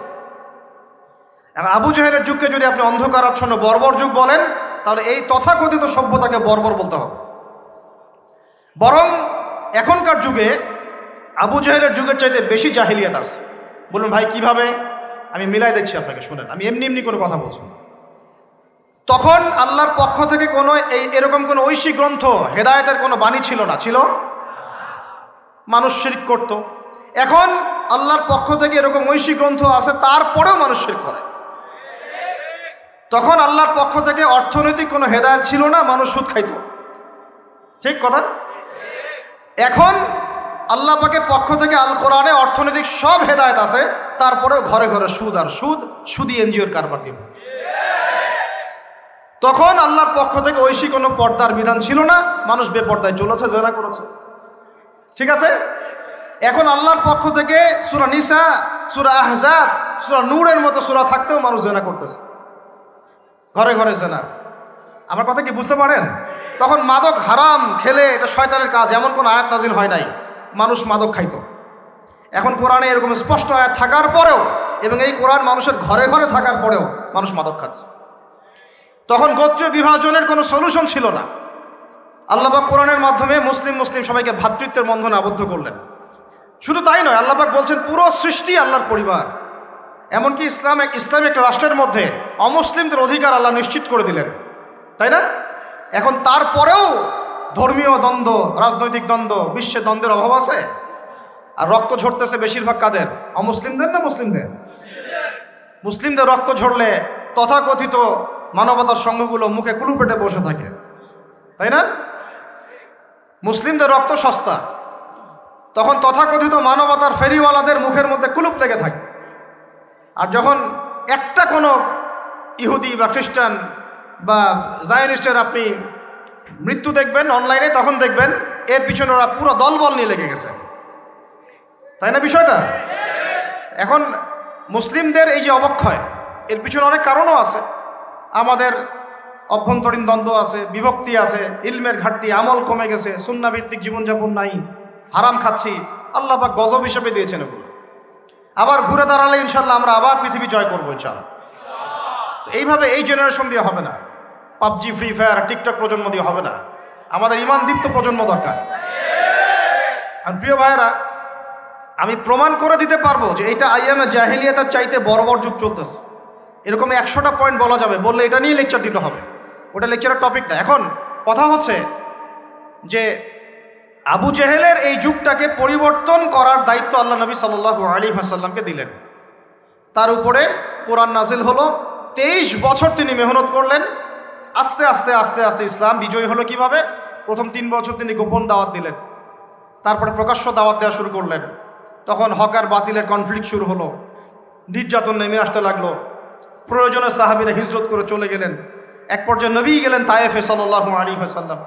এখন আবু জেহেলের যুগকে যদি আপনি অন্ধকারাচ্ছন্ন বর্বর যুগ বলেন তাহলে এই তথাকথিত সভ্যতাকে বর্বর বলতে হবে। বরং এখনকার যুগে আবু জেহেলের যুগের চাইতে বেশি জাহিলিয়াত আছে। বলুন ভাই কিভাবে? আমি মিলাই দেখছি আপনাকে, শুনেন। আমি এমনি এমনি কোনো কথা বলছি না। তখন আল্লাহর পক্ষ থেকে কোনো এরকম কোনো ঐশী গ্রন্থ, হেদায়েতের কোনো বাণী ছিল না। ছিল? মানুষ শিরক করত। এখন আল্লাহর পক্ষ থেকে এরকম ঐশী গ্রন্থ আছে, তারপরেও মানুষ শিরক করে। তখন আল্লাহর পক্ষ থেকে অর্থনৈতিক কোনো হেদায়েত ছিল না, মানুষ সুদ খাইত। ঠিক কথা? এখন আল্লাহ পাকের পক্ষ থেকে আল কোরআনে অর্থনৈতিক সব হেদায়েত আছে, তারপরেও ঘরে ঘরে সুদ আর সুদ, সুদি এনজিওর কারবার দিব। তখন আল্লাহর পক্ষ থেকে ঐশী কোনো পর্দার বিধান ছিল না, মানুষ বেপর্দায় চলেছে, জেনা করেছে। ঠিক আছে? এখন আল্লাহর পক্ষ থেকে সূরা নিসা, সূরা আহজাব, সূরা নূরের মতো সূরা থাকতেও মানুষ জেনা করতেছে, ঘরে ঘরে জেনা। আমার কথা কি বুঝতে পারেন? তখন মাদক হারাম, খেলে এটা শয়তানের কাজ, এমন কোনো আয়াত নাজিল হয় নাই, মানুষ মাদক খাইত। এখন কোরআনে এরকম স্পষ্ট আয়াত থাকার পরেও এবং এই কোরআন মানুষের ঘরে ঘরে থাকার পরেও মানুষ মাদক খাচ্ছে। তখন গোত্র বিভাজনের কোনো সলিউশন ছিল না। আল্লাহ পাক কোরআনের মাধ্যমে মুসলিম সবাইকে ভ্রাতৃত্বের বন্ধনে আবদ্ধ করলেন। শুধু তাই নয়, আল্লাহ পাক বলছেন পুরো সৃষ্টি আল্লাহর পরিবার। এমনকি ইসলামিক একটা রাষ্ট্রের মধ্যে অমুসলিমদের অধিকার আল্লাহ নিশ্চিত করে দিলেন, তাই না? এখন তারপরেও ধর্মীয় দ্বন্দ্ব, রাজনৈতিক দ্বন্দ্ব, বিশ্বে দ্বন্দ্বের অভাব আছে। আর রক্ত ঝরতেছে বেশিরভাগ কাদের? অমুসলিমদের না মুসলিমদের? মুসলিমদের রক্ত ঝরলে তথাকথিত মানবতার সংঘগুলো মুখে কুলু পেটে বসে থাকে, তাই না? মুসলিমদের রক্ত সস্তা, তখন তথাকথিত মানবতার ফেরিওয়ালাদের মুখের মধ্যে কুলুপ লেগে থাকে। আর যখন একটা কোনো ইহুদি বা খ্রিস্টান বা জায়নিস্টের আপনি মৃত্যু দেখবেন অনলাইনে, তখন দেখবেন এর পিছনে ওরা পুরো দলবল নিয়ে লেগে গেছে, তাই না বিষয়টা? এখন মুসলিমদের এই যে অবক্ষয়, এর পিছনে অনেক কারণও আছে। আমাদের অভ্যন্তরীণ দ্বন্দ্ব আছে, বিভক্তি আছে, ইলমের ঘাটতি, আমল কমে গেছে, সুন্নাহ ভিত্তিক জীবনযাপন নাই, হারাম খাচ্ছি। আল্লাহ পাক গজব হিসেবে দিয়েছেন এগুলো। আবার ঘুরে দাঁড়ালে ইনশাল্লাহ আমরা আবার পৃথিবী জয় করবো ইনশাল্লাহ। এইভাবে এই জেনারেশন দিয়ে হবে না, পাবজি ফ্রি ফায়ার টিকটক প্রজন্ম দিয়ে হবে না, আমাদের ইমান দীপ্ত প্রজন্ম দরকার। আর প্রিয় ভাইয়েরা, আমি প্রমাণ করে দিতে পারবো যে এটা আইয়ামে জাহেলিয়াতের চাইতে বড় বড় যুগ চলতেছে। এরকম 100টা পয়েন্ট বলা যাবে, বললে এটা নিয়ে লেকচার দিতে হবে, ওটা লেকচারের টপিক না। এখন কথা হচ্ছে যে আবু জেহেলের এই যুগটাকে পরিবর্তন করার দায়িত্ব আল্লাহ নবী সাল্লাল্লাহু আলাইহি ওয়াসাল্লামকে দিলেন। তার উপরে কোরআন নাজিল হলো, 23 বছর তিনি মেহনত করলেন। আস্তে আস্তে আস্তে আস্তে ইসলাম বিজয়ী হলো কিভাবে? প্রথম 3 বছর তিনি গোপন দাওয়াত দিলেন, তারপরে প্রকাশ্য দাওয়াত দেওয়া শুরু করলেন। তখন হক আর বাতিলের কনফ্লিক্ট শুরু হলো, নির্যাতন নেমে আসতে লাগলো। প্রয়োজনে সাহাবীরা হিজরত করে চলে গেলেন। এক পর্যায়ে নবী গেলেন তায়েফে সাল্লাল্লাহু আলাইহি ওয়াসাল্লাম,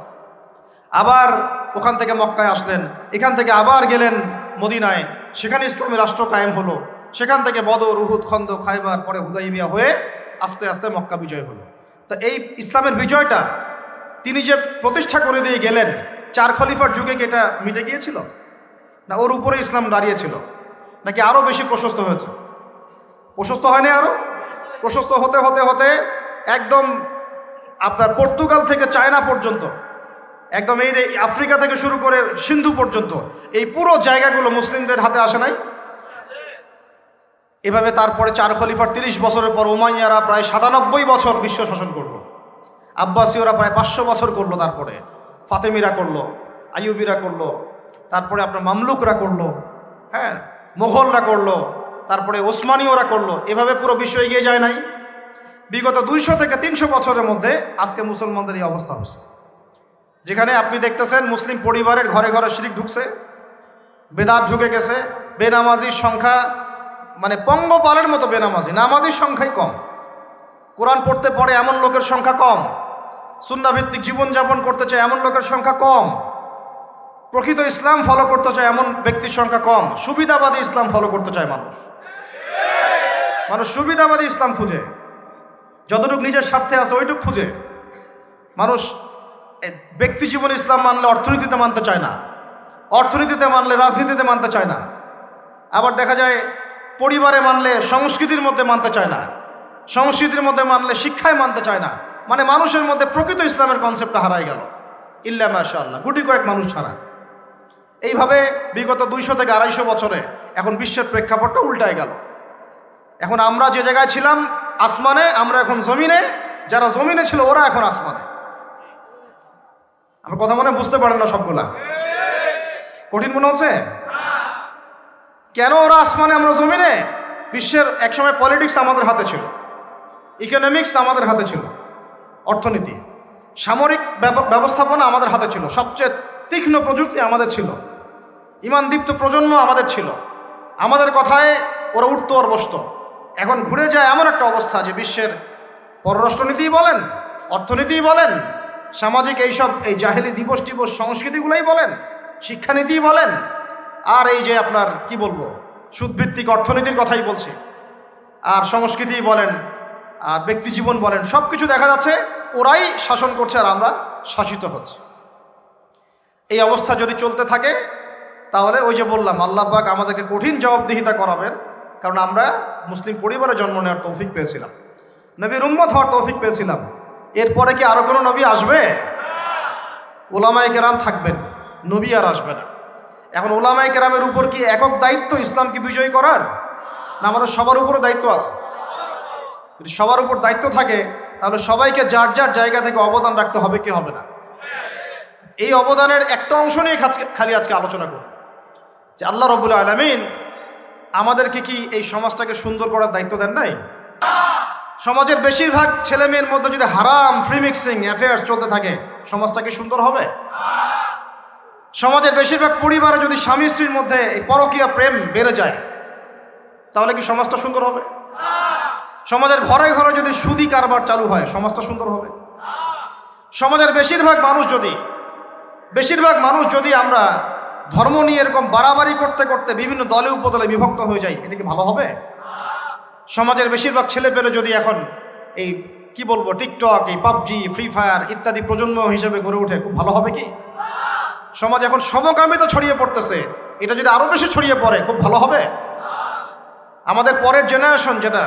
আবার ওখান থেকে মক্কায় আসলেন, এখান থেকে আবার গেলেন মদিনায়, সেখানে ইসলামী রাষ্ট্র কায়েম হলো। সেখান থেকে বদর, উহুদ, খন্দক, খায়বার, পরে হুদাইবিয়া হয়ে আস্তে আস্তে মক্কা বিজয় হলো। তো এই ইসলামের বিজয়টা তিনি যে প্রতিষ্ঠা করে দিয়ে গেলেন, 4 খলিফার যুগে কি এটা মিটে গিয়েছিল? না ওর উপরে ইসলাম দাঁড়িয়েছিল, নাকি আরও বেশি প্রশস্ত হয়েছে? প্রশস্ত হয়নি, আরও প্রশস্ত হতে হতে হতে একদম আপনার পর্তুগাল থেকে চায়না পর্যন্ত, একদম এই যে আফ্রিকা থেকে শুরু করে সিন্ধু পর্যন্ত, এই পুরো জায়গাগুলো মুসলিমদের হাতে আসে নাই? এভাবে তারপরে 4 খলিফার 30 বছরের পর উমাইয়ারা প্রায় 97 বছর বিশ্ব শাসন করলো, আব্বাসীয়রা প্রায় 500 বছর করলো, তারপরে ফাতেমিরা করলো, আইয়ুবিরা করলো, তারপরে আপনার মামলুকরা করলো, হ্যাঁ মোগলরা করলো, তারপরে ওসমানীয়রা করলো। এভাবে পুরো বিশ্ব এগিয়ে যায় নাই? বিগত 200 থেকে 300 বছরের মধ্যে আজকে মুসলমানদের এই অবস্থা হচ্ছে, যেখানে আপনি দেখতেছেন মুসলিম পরিবারের ঘরে ঘরে শিরক ঢুকছে, বেদাত ঢুকে গেছে, বেনামাজির সংখ্যা মানে পঙ্গপালের মতো বেনামাজি, নামাজির সংখ্যাই কম, কোরআন পড়তে পড়ে এমন লোকের সংখ্যা কম, সুন্নাহভিত্তিক জীবনযাপন করতে চায় এমন লোকের সংখ্যা কম, প্রকৃত ইসলাম ফলো করতে চায় এমন ব্যক্তির সংখ্যা কম। সুবিধাবাদী ইসলাম ফলো করতে চায় মানুষ সুবিধাবাদী ইসলাম খুঁজে, যতটুকু নিজের স্বার্থে আছে ওইটুক খুঁজে। মানুষ ব্যক্তি জীবনে ইসলাম মানলে অর্থনীতিতে মানতে চায় না, অর্থনীতিতে মানলে রাজনীতিতে মানতে চায় না, আবার দেখা যায় পরিবারে মানলে সংস্কৃতির মধ্যে মানতে চায় না, সংস্কৃতির মধ্যে মানলে শিক্ষায় মানতে চায় না। মানে মানুষের মধ্যে প্রকৃত ইসলামের কনসেপ্টটা হারাই গেল, ইল্লা মাশাআল্লাহ, গুটি কয়েক মানুষ ছাড়া। এইভাবে বিগত 200 থেকে 250 বছরে এখন বিশ্বের প্রেক্ষাপটটা উল্টায় গেল। এখন আমরা যে জায়গায় ছিলাম আসমানে, আমরা এখন জমিনে, যারা জমিনে ছিল ওরা এখন আসমানে। আমার কথা মনে বুঝতে পারেন না? সবগুলা কঠিন মনে হচ্ছে? কেন ওরা আসমানে আমরা জমিনে? বিশ্বের একসময় পলিটিক্স আমাদের হাতে ছিল, ইকোনমিক্স আমাদের হাতে ছিল, অর্থনীতি, সামরিক ব্যবস্থাপনা আমাদের হাতে ছিল, সবচেয়ে তীক্ষ্ণ প্রযুক্তি আমাদের ছিল, ইমানদীপ্ত প্রজন্ম আমাদের ছিল, আমাদের কথায় ওরা উঠতো আর বসতো। এখন ঘুরে যায় এমন একটা অবস্থা যে বিশ্বের পররাষ্ট্রনীতি বলেন, অর্থনীতি বলেন, সামাজিক এইসব এই জাহেলি দিবস সংস্কৃতিগুলোই বলেন, শিক্ষানীতি বলেন, আর এই যে আপনার কি বলবো সুদভিত্তিক অর্থনীতির কথাই বলছি, আর সংস্কৃতি বলেন, আর ব্যক্তি জীবন বলেন, সব কিছু দেখা যাচ্ছে ওরাই শাসন করছে আর আমরা শাসিত হচ্ছে। এই অবস্থা যদি চলতে থাকে তাহলে ওই যে বললাম আল্লাহ পাক আমাদেরকে কঠিন জবাবদিহিতা করাবেন, কারণ আমরা মুসলিম পরিবারে জন্ম নেওয়ার তৌফিক পেয়েছিলাম, নবীর উম্মত হওয়ার তৌফিক পেয়েছিলাম। এরপরে কি আরো কোনো নবী আসবে? ওলামায়ে কেরাম থাকবেন, নবী আর আসবে না। এখন ওলামায়ে কেরামের উপর কি একক দায়িত্ব ইসলামকে বিজয়ী করার, না আমাদের সবার উপরে দায়িত্ব আছে? যদি সবার উপর দায়িত্ব থাকে তাহলে সবাইকে যার যার জায়গা থেকে অবদান রাখতে হবে, কি হবে না? এই অবদানের একটা অংশ নিয়ে খালি আজকে আলোচনা করব যে আল্লাহ রাব্বুল আলামিন আমাদেরকে কি এই সমাজটাকে সুন্দর করার দায়িত্ব দেন নাই? সমাজের বেশিরভাগ ছেলে মেয়ের মধ্যে যদি হারাম ফ্রি মিক্সিং অ্যাফেয়ার্স চলতে থাকে, সমাজটা কি সুন্দর হবে? সমাজের বেশিরভাগ পরিবারে যদি স্বামী স্ত্রীর মধ্যে এই পরকীয়া প্রেম বেড়ে যায়, তাহলে কি সমাজটা সুন্দর হবে? সমাজের ঘরে ঘরে যদি সুদি কারবার চালু হয়, সমাজটা সুন্দর হবে? সমাজের বেশিরভাগ মানুষ যদি আমরা ধর্ম নিয়ে এরকম বাড়াবাড়ি করতে করতে বিভিন্ন দলে উপদলে বিভক্ত হয়ে যায়, এটা কি ভালো হবে? সমাজের বেশিরভাগ ছেলে পেলে যদি এখন এই কি বলবো টিকটক, এই পাবজি, ফ্রি ফায়ার ইত্যাদি প্রজন্ম হিসেবে গড়ে ওঠে, খুব ভালো হবে কি? সমাজ এখন সমকামিতা ছড়িয়ে পড়তেছে, এটা যদি আরো বেশি ছড়িয়ে পড়ে খুব ভালো হবে? আমাদের পরের জেনারেশন যেটা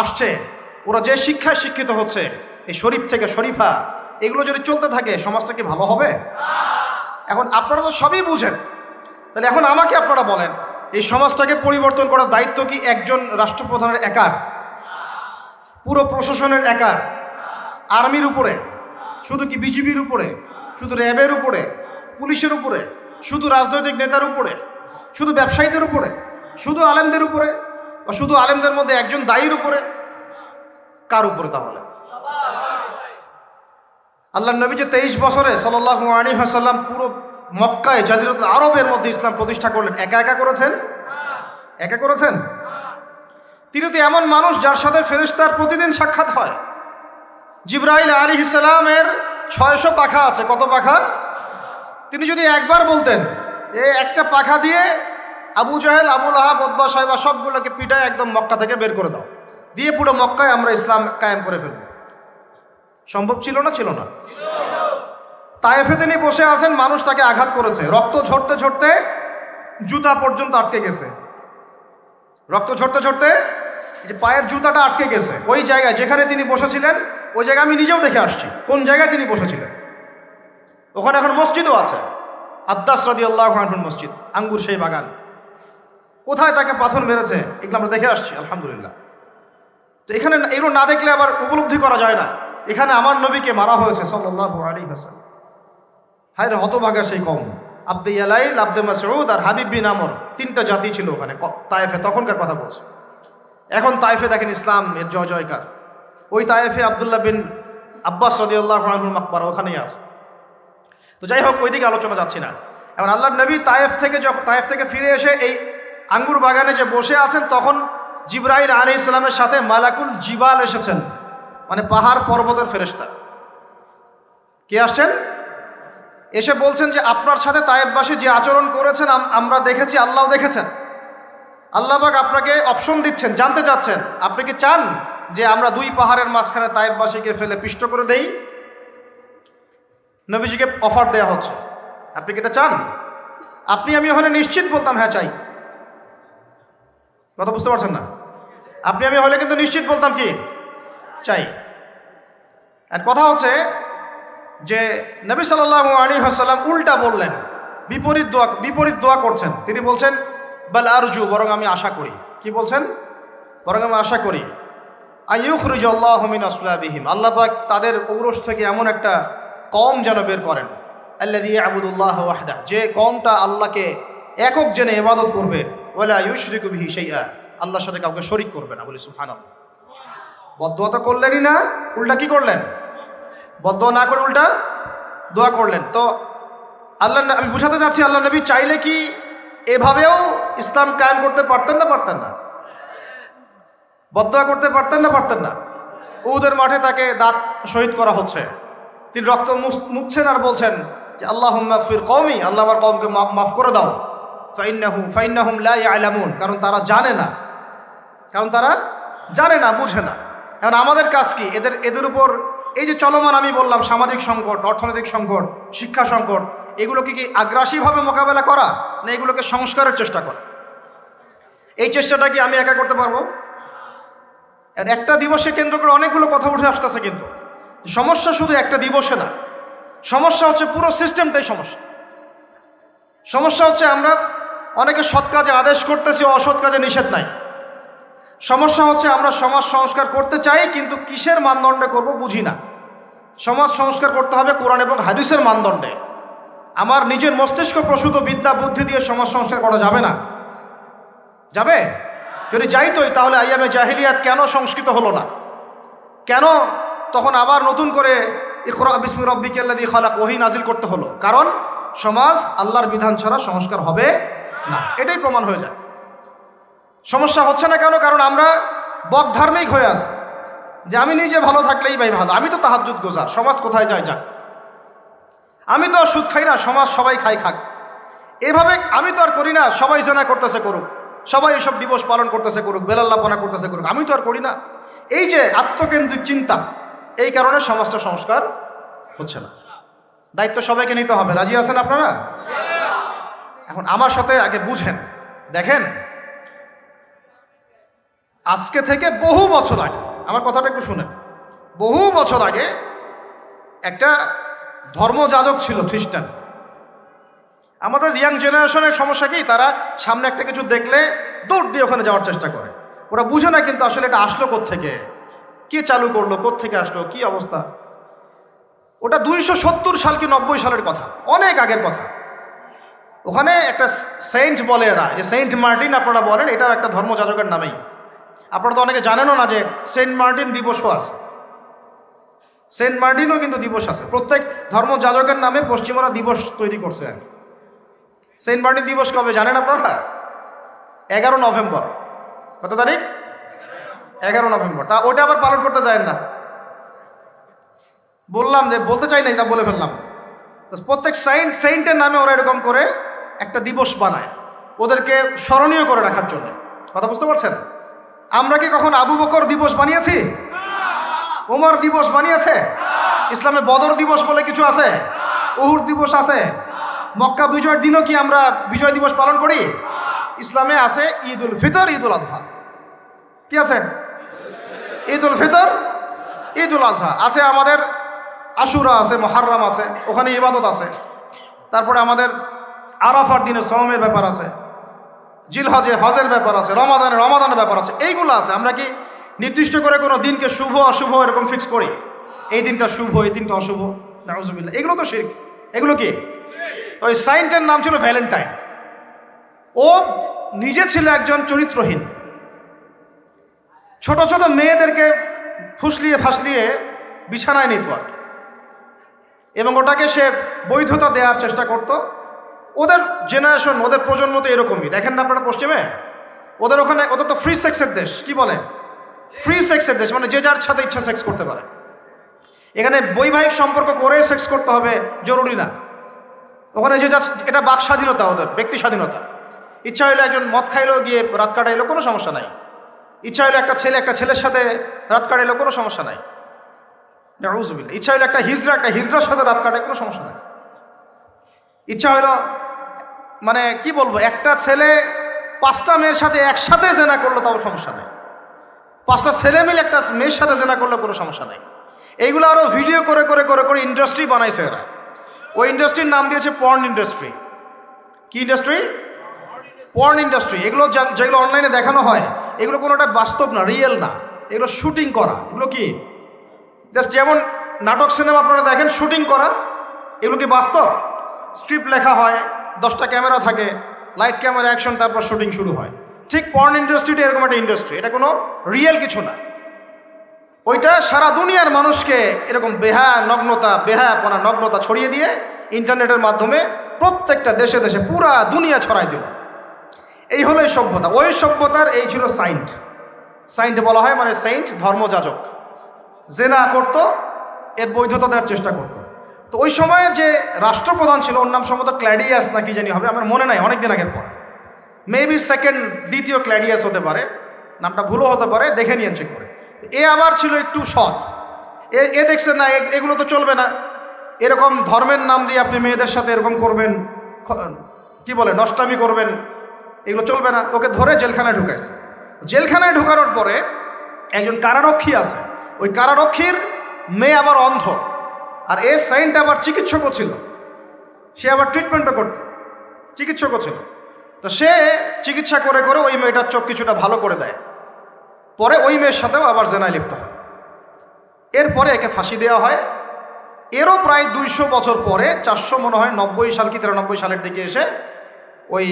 আসছে, ওরা যে শিক্ষায় শিক্ষিত হচ্ছে, এই শরীফ থেকে শরীফা, এগুলো যদি চলতে থাকে সমাজটা কি ভালো হবে? এখন আপনারা তো সবই বুঝেন, তাহলে এখন আমাকে আপনারা বলেন, এই সমাজটাকে পরিবর্তন করার দায়িত্ব কি একজন রাষ্ট্রপ্রধানের একার? পুরো প্রশাসনের একার? আর্মির উপরে? শুধু কি বিজিবির উপরে? শুধু র্যাবের উপরে? পুলিশের উপরে? শুধু রাজনৈতিক নেতার উপরে? শুধু ব্যবসায়ীদের উপরে? শুধু আলেমদের উপরে? বা শুধু আলেমদের মধ্যে একজন দায়ীর উপরে? কার উপরে তাহলে? আল্লাহ নবী যে 23 বছরে সাল্লাল্লাহু আলাইহি ওয়াসাল্লাম পুরো মক্কায়, জাজিরাতুল আরবের মধ্যে ইসলাম প্রতিষ্ঠা করলেন, একা একা করেছেন? একা করেছেন? তিনি তো এমন মানুষ যার সাথে ফেরেশতার প্রতিদিন সাক্ষাৎ হয়। জিবরাইল আলাইহিস সালামের 600 পাখা আছে। কত পাখা? তিনি যদি একবার বলতেন, একটা পাখা দিয়ে আবু জাহেল, আবু লাহাব, উতবা, সাইবা সবগুলোকে পিটায় একদম মক্কা থেকে বের করে দাও, দিয়ে পুরো মক্কায় আমরা ইসলাম কায়েম করে ফেলব, সম্ভব ছিল না? ছিল না? তায়েফে তিনি বসে আছেন, মানুষ তাকে আঘাত করেছে, রক্ত ঝরতে ঝরতে জুতা পর্যন্ত আটকে গেছে। রক্ত ঝরতে ঝরতে যে পায়ের জুতাটা আটকে গেছে। ওই জায়গায় যেখানে তিনি বসেছিলেন, ওই জায়গায় আমি নিজেও দেখে আসছি কোন জায়গায় তিনি বসেছিলেন। ওখানে এখন মসজিদও আছে, আব্বাস রাদিয়াল্লাহু আনহুর মসজিদ, আঙ্গুর সেই বাগান। কোথায় তাকে পাথর মেরেছে এগুলো আমরা দেখে আসছি, আলহামদুলিল্লাহ। তো এখানে এগুলো না দেখলে আবার উপলব্ধি করা যায় না, এখানে আমার নবীকে মারা হয়েছে সাল্লাল্লাহু আলাইহি ওয়াসাল্লাম। হায় রে হতভাগা সেই কওম, আব্দে ইয়ালাইল, আব্দে মাসউদ আর হাবিব বিন আমর, 3টা জাতি ছিল ওখানে তায়েফে, তখনকার কথা বলছে। এখন তায়েফে দেখেন ইসলাম এর জয় জয়কার। ওই তায়েফে আব্দুল্লাহ বিন আব্বাস রাদিয়াল্লাহু আনহুর মাকবারা ওখানেই আছে। তো যাই হোক, ওইদিকে আলোচনা যাচ্ছি না। এখন আল্লাহর নবী তায়েফ থেকে ফিরে এসে এই আঙ্গুর বাগানে যে বসে আছেন, তখন জিবরাইল আলাইহিস সালামের সাথে মালাকুল জিবাল এসেছেন, মানে পাহাড় পর্বতের ফেরেশতা। কে আসছেন? এসে বলছেন যে আপনার সাথে তায়েফবাসী যে আচরণ করেছেন আমরা দেখেছি, আল্লাহ দেখেছেন। আল্লাহ পাক আপনাকে অপশন দিচ্ছেন, জানতে চাচ্ছেন আপনি কি চান যে আমরা 2 পাহাড়ের মাঝখানে তায়েফবাসীকে ফেলে পিষ্ট করে দেই? নবীজিকে অফার দেওয়া হচ্ছে, আপনি কি এটা চান? আপনি আমি হলে নিশ্চিত বলতাম হ্যাঁ চাই। কথা বুঝতে পারছেন না? আপনি আমি হলে কিন্তু নিশ্চিত বলতাম কি চাই। আর কথা হচ্ছে যে নবী সাল্লাল্লাহু আলাইহি ওয়াসাল্লাম উল্টা বললেন, বিপরীত দোয়া করছেন। তিনি বলছেন বাল আরজু, বরং আমি আশা করি। কি বলছেন? বরং আমি আশা করি আইয়ুখরিজাল্লাহু মিন আসলাবিহিম, আল্লাহ পাক তাদের ঔরস থেকে এমন একটা কওম যেন বের করেন, আল্লাযী ইয়াবুদুল্লাহ ওয়াহদা, যে কওমটা আল্লাহকে একক জেনে ইবাদত করবে, ওয়ালা ইউশরিকু বিহি শাইআ, আল্লাহর সাথে কাউকে শরীক করবে না। বলি সুবহানাল্লাহ। বদদোয়া তো করলেনই না, উল্টা কি করলেন? বদদোয়া না করে উল্টা দোয়া করলেন। তো আল্লাহ, আমি বুঝাতে চাচ্ছি, আল্লাহ নবী চাইলে কি এভাবেও ইসলাম কায়েম করতে পারতেন না? পারতেন না? বদদোয়া করতে পারতেন না? পারতেন না? উহুদের মাঠে তাকে দাঁত শহীদ করা হচ্ছে, তিনি রক্ত মুছছেন আর বলছেন যে আল্লাহুম্মা গফির কওমি, আল্লাহ আমার কওমকে মাফ করে দাও, ফাইন্নাহুম লা ইয়ালামুন, কারণ তারা জানে না, বুঝে না। এখন আমাদের কাজ কি? এদের উপর এই যে চলমান, আমি বললাম সামাজিক সংকট, অর্থনৈতিক সংকট, শিক্ষা সংকট, এগুলোকে কি আগ্রাসীভাবে মোকাবেলা করা, না এগুলোকে সংস্কারের চেষ্টা করা? এই চেষ্টাটা কি আমি একা করতে পারবো? একটা দিবসকে কেন্দ্র করে অনেকগুলো কথা উঠে আসতেছে, কিন্তু সমস্যা শুধু একটা দিবসে না, সমস্যা হচ্ছে পুরো সিস্টেমটাই সমস্যা। সমস্যা হচ্ছে আমরা অনেকে সৎ কাজে আদেশ করতেছি, অসৎ কাজে নিষেধ নাই। সমস্যা হচ্ছে আমরা সমাজ সংস্কার করতে চাই, কিন্তু কিসের মানদণ্ডে করব বুঝি না। সমাজ সংস্কার করতে হবে কোরআন এবং হাদিসের মানদণ্ডে। আমার নিজের মস্তিষ্ক প্রসূত বিদ্যা বুদ্ধি দিয়ে সমাজ সংস্কার করা যাবে না। যাবে? যদি যাইতোই তাহলে আইয়ামে জাহিলিয়াত কেন সংস্কৃত হলো না? কেন তখন আবার নতুন করে ইকরা বিসমি রাব্বিকাল্লাযী খালাক ওহী নাজিল করতে হলো? কারণ সমাজ আল্লাহর বিধান ছাড়া সংস্কার হবে না, এটাই প্রমাণ হয়ে যায়। সমস্যা হচ্ছে না কেন? কারণ আমরা বকধার্মিক হয়ে আছি, যে আমি নিজে ভালো থাকলেই ভাই ভালো, আমি তো তাহাজ্জুদ গোজার, সমাজ কোথায় যায় যাক, আমি তো আর সুদ খাই না, সমাজ সবাই খাক, এভাবে আমি তো আর করি না, সবাই জেনা করতেছে করুক, সবাই এইসব দিবস পালন করতেছে করুক, বেলাল্লাপনা করতেছে করুক, আমি তো আর করি না। এই যে আত্মকেন্দ্রিক চিন্তা, এই কারণে সমাজটা সংস্কার হচ্ছে না। দায়িত্ব সবাইকে নিতে হবে। রাজি আছেন আপনারা? এখন আমার সাথে আগে বুঝেন, দেখেন আজকে থেকে বহু বছর আগে, আমার কথাটা একটু শুনেন, বহু বছর আগে একটা ধর্মযাজক ছিল খ্রিস্টান। আমাদের ইয়াং জেনারেশনের সমস্যা কি, তারা সামনে একটা কিছু দেখলে দৌড় দিয়ে ওখানে যাওয়ার চেষ্টা করে। ওরা বুঝে না কিন্তু আসলে এটা আসলো কোত্থেকে, কে চালু করলো, কোত্থেকে আসলো, কি অবস্থা। ওটা 270 সাল কি 90 সালের কথা, অনেক আগের কথা। ওখানে একটা সেন্ট বলে এরা, যে সেন্ট মার্টিন আপনারা বলেন, এটাও একটা ধর্মযাজকের নামেই। আপনারা তো অনেকে জানেনও না যে সেন্ট মার্টিন দিবসও আছে, সেন্ট মার্টিনও কিন্তু দিবস আছে। প্রত্যেক ধর্মযাজকের নামে পশ্চিমরা দিবস তৈরি করছে। সেন্ট মার্টিন দিবস কবে জানেন আপনারা? 11 নভেম্বর। কত তারিখ? 11 নভেম্বর। তা ওটা আবার পালন করতে যায় না। বললাম যে বলতে চাই নাই, তা বলে ফেললাম। প্রত্যেক সেন্টের নামে ওরা এরকম করে একটা দিবস বানায়, ওদেরকে স্মরণীয় করে রাখার জন্য। কথা বুঝতে পারছেন? আমরা কি কখন আবু বকর দিবস বানিয়েছি? ওমর দিবস বানিয়েছে? ইসলামে বদর দিবস বলে কিছু আছে, উহুদ দিবস আছে, মক্কা বিজয়ের দিনও কি আমরা বিজয় দিবস পালন করি? ইসলামে আছে ঈদ উল ফিতর, ঈদ উল আজহা। কি আছে? ঈদ উল ফিতর, ঈদ উল আজহা আছে। আমাদের আশুরা আছে, মুহররম আছে, ওখানে ইবাদত আছে। তারপরে আমাদের আরাফার দিনে সওমের ব্যাপার আছে, জিলহজে হজের ব্যাপার আছে, রমাদানের ব্যাপার আছে, এইগুলো আছে। আমরা কি নির্দিষ্ট করে কোনো দিনকে শুভ অশুভ এরকম ফিক্স করি? এই দিনটা শুভ, এই দিনটা অশুভ? নাউজুবিল্লাহ, এগুলো তো শিরক। এগুলো কি? ওই সাইন্টের নাম ছিল ভ্যালেন্টাইন। ও নিজে ছিল একজন চরিত্রহীন, ছোট ছোট মেয়েদেরকে ফুসলিয়ে ফাসলিয়ে বিছানায় নিত আর, এবং ওটাকে সে বৈধতা দেওয়ার চেষ্টা করত। ওদের জেনারেশন, ওদের প্রজন্ম তো এরকমই। দেখেন না আপনারা পশ্চিমে, ওদের ওখানে, ওদের তো ফ্রি সেক্সের দেশ। কি বলে? ফ্রি সেক্সের দেশ, মানে যে যার সাথে ইচ্ছা সেক্স করতে পারে। এখানে বৈবাহিক সম্পর্ক করে সেক্স করতে হবে জরুরি না। ওখানে যে যা, এটা বাক স্বাধীনতা, ওদের ব্যক্তি স্বাধীনতা। ইচ্ছা হইলো একজন মদ খাইলো, গিয়ে রাত কাটাইলো, কোনো সমস্যা নাই। ইচ্ছা হইলো একটা ছেলের সাথে রাত কাটাইলো, কোনো সমস্যা নাই। নাউজুবিল্লাহ। ইচ্ছা হইলো একটা হিজড়ার সাথে রাত কাটায়, কোনো সমস্যা নাই। ইচ্ছা হইলো, মানে কি বলবো, একটা ছেলে 5টা মেয়ের সাথে একসাথে জেনা করলো, তাও সমস্যা নাই। 5টা ছেলে মিলে একটা মেয়ের সাথে জেনা করলে কোনো সমস্যা নাই। এইগুলো আরো ভিডিও করে করে করে করে ইন্ডাস্ট্রি বানাইছে এরা। ওই ইন্ডাস্ট্রির নাম দিয়েছে পর্ন ইন্ডাস্ট্রি। কি ইন্ডাস্ট্রি? Porn industry. এগুলো যেগুলো অনলাইনে দেখানো হয়, এগুলো কোনোটা বাস্তব না, রিয়েল না, এগুলো শুটিং করা। এগুলো কি জাস্ট যেমন নাটক সিনেমা আপনারা দেখেন শুটিং করা, এগুলো কি বাস্তব? স্ক্রিপ্ট লেখা হয়, 10টা ক্যামেরা থাকে, লাইট ক্যামেরা অ্যাকশন, তারপর শুটিং শুরু হয়। ঠিক পর্ন ইন্ডাস্ট্রিটা এরকম একটা ইন্ডাস্ট্রি, এটা কোনো রিয়েল কিছু না। ওইটা সারা দুনিয়ার মানুষকে এরকম বেহায়াপনা নগ্নতা ছড়িয়ে দিয়ে ইন্টারনেটের মাধ্যমে প্রত্যেকটা দেশে দেশে পুরা দুনিয়া ছড়াই দিল। এই হলো এই সভ্যতা। ওই সভ্যতার এই ছিল সাইন্ট বলা হয়, মানে সেন্ট ধর্মযাজক। জেনা করত, এর বৈধতা দেওয়ার চেষ্টা করত। তো ওই সময়ে যে রাষ্ট্রপ্রধান ছিল, ওর নাম সম্ভবত ক্ল্যাডিয়াস না কি জানি হবে, আমার মনে নাই, অনেকদিন আগের পর। মেবি দ্বিতীয় ক্ল্যাডিয়াস হতে পারে, নামটা ভুলও হতে পারে, দেখে নিয়েন চেক করে। এ আবার ছিল একটু সৎ। এ দেখছে না, এগুলো তো চলবে না, এরকম ধর্মের নাম দিয়ে আপনি মেয়েদের সাথে এরকম করবেন, কি বলে, নষ্টামি করবেন, এগুলো চলবে না। ওকে ধরে জেলখানায় ঢুকাইছে। জেলখানায় ঢুকানোর পরে একজন কারারক্ষী আছে, ওই কারারক্ষীর মেয়ে আবার অন্ধ, আর এ সাইন্ট আবার চিকিৎসকও ছিল, সে আবার ট্রিটমেন্টও করত, চিকিৎসকও ছিল। তো সে চিকিৎসা করে করে ওই মেয়েটার চোখ কিছুটা ভালো করে দেয়। পরে ওই মেয়ের সাথেও আবার জেনায় লিপ্ত হয়। এরপরে একে ফাঁসি দেওয়া হয়। এরও প্রায় 200 বছর পরে, 400 মনে হয় 90 সাল কি 93 সালের দিকে এসে ওই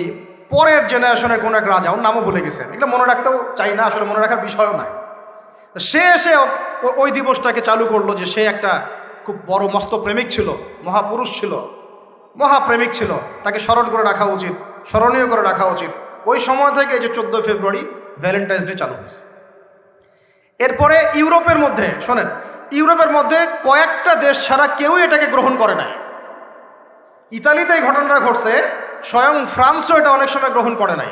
পরের জেনারেশনের কোনো এক রাজা, ওর নামও ভুলে গেছে, এগুলো মনে রাখতেও চাই না, আসলে মনে রাখার বিষয়ও নয়। সে এসে ওই দিবসটাকে চালু করলো, যে সে একটা খুব বড় মস্ত প্রেমিক ছিল, মহাপুরুষ ছিল, মহাপ্রেমিক ছিল, তাকে স্মরণ করে রাখা উচিত, স্মরণীয় করে রাখা উচিত। ওই সময় থেকে যে 14 ফেব্রুয়ারি ভ্যালেন্টাইন্স ডে চালু হয়েছে। এরপরে ইউরোপের মধ্যে, শোনেন, ইউরোপের মধ্যে কয়েকটা দেশ ছাড়া কেউই এটাকে গ্রহণ করে নাই। ইতালিতে এই ঘটনাটা ঘটছে, স্বয়ং ফ্রান্সও এটা অনেক সময় গ্রহণ করে নাই।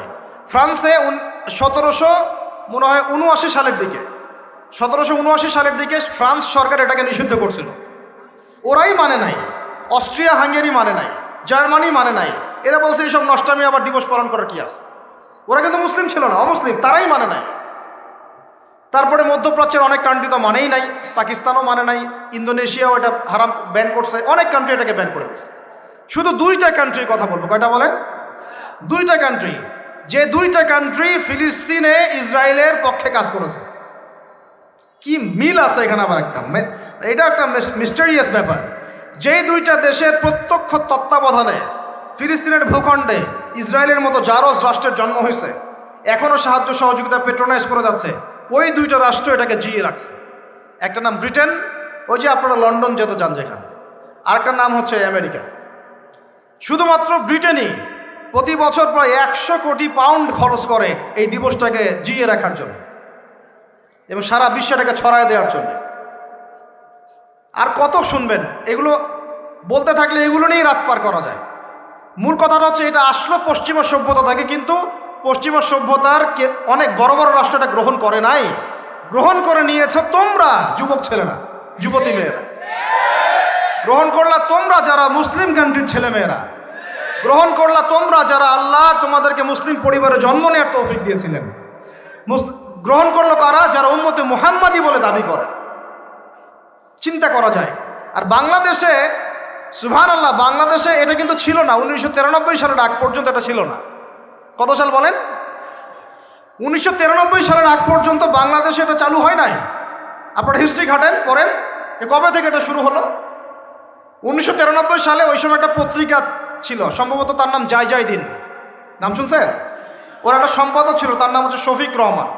ফ্রান্সে 1779 সালের দিকে, 1779 সালের দিকে ফ্রান্স সরকার এটাকে নিষিদ্ধ করছিল। ওরাই মানে নাই, অস্ট্রিয়া হাঙ্গেরি মানে নাই, জার্মানি মানে নাই। এরা বলছে এইসব নষ্টামি আবার দিবস পালন করার কি আছে। ওরা কিন্তু মুসলিম ছিল না, অমুসলিম, তারাই মানে নাই। তারপরে মধ্যপ্রাচ্যের অনেক কান্ট্রি তো মানেই নাই, পাকিস্তানও মানে নাই, ইন্দোনেশিয়াও এটা হারাম ব্যান করছে, অনেক কান্ট্রি এটাকে ব্যান করে দিচ্ছে। শুধু দুইটা কান্ট্রির কথা বলবো। কয়টা বলেন? দুইটা কান্ট্রি, যে দুইটা কান্ট্রি ফিলিস্তিনে ইসরায়েলের পক্ষে কাজ করেছে। কি মিল আছে এখানে আবার এটা একটা মিস্টেরিয়াস ব্যাপার। যেই দুইটা দেশের প্রত্যক্ষ তত্ত্বাবধানে ফিলিস্তিনের ভূখণ্ডে ইসরায়েলের মতো জারজ রাষ্ট্রের জন্ম হয়েছে, এখনও সাহায্য সহযোগিতা পেট্রোনাইজ করে যাচ্ছে, ওই দুইটা রাষ্ট্র এটাকে জিয়ে রাখছে। একটা নাম ব্রিটেন, ওই যে আপনারা লন্ডন যেতে যান যেখানে, আর একটা নাম হচ্ছে আমেরিকা। শুধুমাত্র ব্রিটেনই প্রতি বছর প্রায় 100 কোটি পাউন্ড খরচ করে এই দিবসটাকে জিয়ে রাখার জন্য এবং সারা বিশ্বটাকে ছড়ায় দেওয়ার জন্য। আর কত শুনবেন এগুলো, বলতে থাকলে এগুলো নিয়েই রাত পার করা যায়। মূল কথাটা হচ্ছে এটা আসলো পশ্চিমা সভ্যতা থেকে, কিন্তু পশ্চিমা সভ্যতার অনেক বড় বড় রাষ্ট্রটা গ্রহণ করে নাই, গ্রহণ করে নিয়েছ তোমরা যুবক ছেলেরা, যুবতী মেয়েরা গ্রহণ করলা, তোমরা যারা মুসলিম কান্ট্রির ছেলে মেয়েরা গ্রহণ করলা, তোমরা যারা আল্লাহ তোমাদেরকে মুসলিম পরিবারে জন্ম নেওয়ার তৌফিক দিয়েছিলেন। গ্রহণ করলো কারা? যারা উম্মতে মুহাম্মাদি বলে দাবি করে। চিন্তা করা যায়। আর বাংলাদেশে সুবহানাল্লাহ, বাংলাদেশে এটা কিন্তু ছিল না 1993 সালের আগ পর্যন্ত। এটা ছিল না। কত সাল বলেন? 1993 সালের আগ পর্যন্ত বাংলাদেশে এটা চালু হয় নাই। আপনারা হিস্ট্রি ঘাটেন, পড়েন যে কবে থেকে এটা শুরু হলো। 1993 সালে ওই সময় একটা পত্রিকা ছিল, সম্ভবত তার নাম জয় দিন, নাম শুনছেন? ওর একটা সম্পাদক ছিল, তার নাম হচ্ছে শফিক রহমান।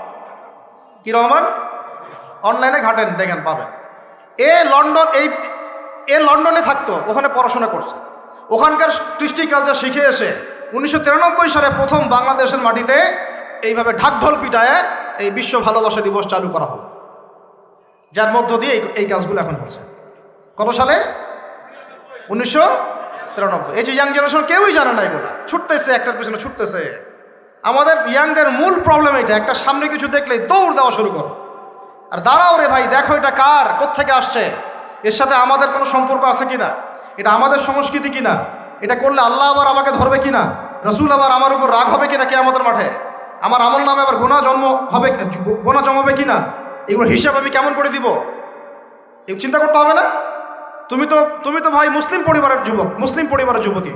কি রহমান? অনলাইনে ঘাটেন, দেখেন পাবেন। লন্ডনে থাকতো, ওখানে পড়াশোনা করছে, ওখানকার কৃষ্টি কালচার শিখে এসে 1993 সালে প্রথম বাংলাদেশের মাটিতে এইভাবে ঢাকঢোল পিটায় এই বিশ্ব ভালোবাসা দিবস চালু করা হলো, যার মধ্য দিয়ে এই কাজগুলো এখন হচ্ছে। কত সালে? 1993। এই যে ইয়াং জেনারেশন কেউই জানে না, এগুলো ছুটতেছে, একটার পিছনে ছুটতেছে। আমাদের ইয়াংদের মূল প্রবলেম এটা, একটা সামনে কিছু দেখলেই দৌড় দেওয়া শুরু করো, আর দাঁড়াও রে ভাই, দেখো এটা কার, কোত্থেকে আসছে, এর সাথে আমাদের কোনো সম্পর্ক আছে কিনা, এটা আমাদের সংস্কৃতি কিনা, এটা করলে আল্লাহ আবার আমাকে ধরবে কিনা, রসুল আবার আমার উপর রাগ হবে কিনা কিয়ামতের মাঠে, আমার আমল নামে আবার গুনাহ জন্মাবে কিনা, এগুলো হিসাব আমি কেমন করে দিব, এই চিন্তা করতে হবে না? তুমি তো ভাই মুসলিম পরিবারের যুবক, মুসলিম পরিবারের যুবতী,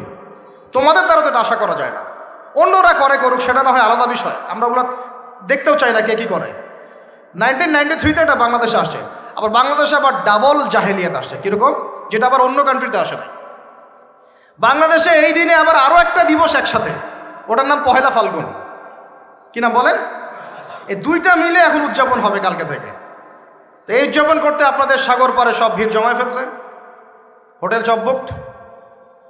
তোমাদের দ্বারা তো এটা আশা করা যায় না। অন্যরা করুক, সেটা না হয় আলাদা বিষয়, আমরা ওগুলো দেখতেও চাই না কে কি করে। 1993-তে এটা বাংলাদেশে আসে, আবার বাংলাদেশে আবার ডাবল জাহেলিয়াত আসে। কীরকম? যেটা আবার অন্য কান্ট্রিতে আসে না। বাংলাদেশে এই দিনে আবার আরও একটা দিবস একসাথে, ওটার নাম পহেলা ফাল্গুন। কি নাম বলেন? এই দুইটা মিলে এখন উদযাপন হবে কালকে থেকে। তো এই উদযাপন করতে আপনাদের সাগর পারে সব ভিড় জমায় ফেলছে, হোটেল সব বুকড,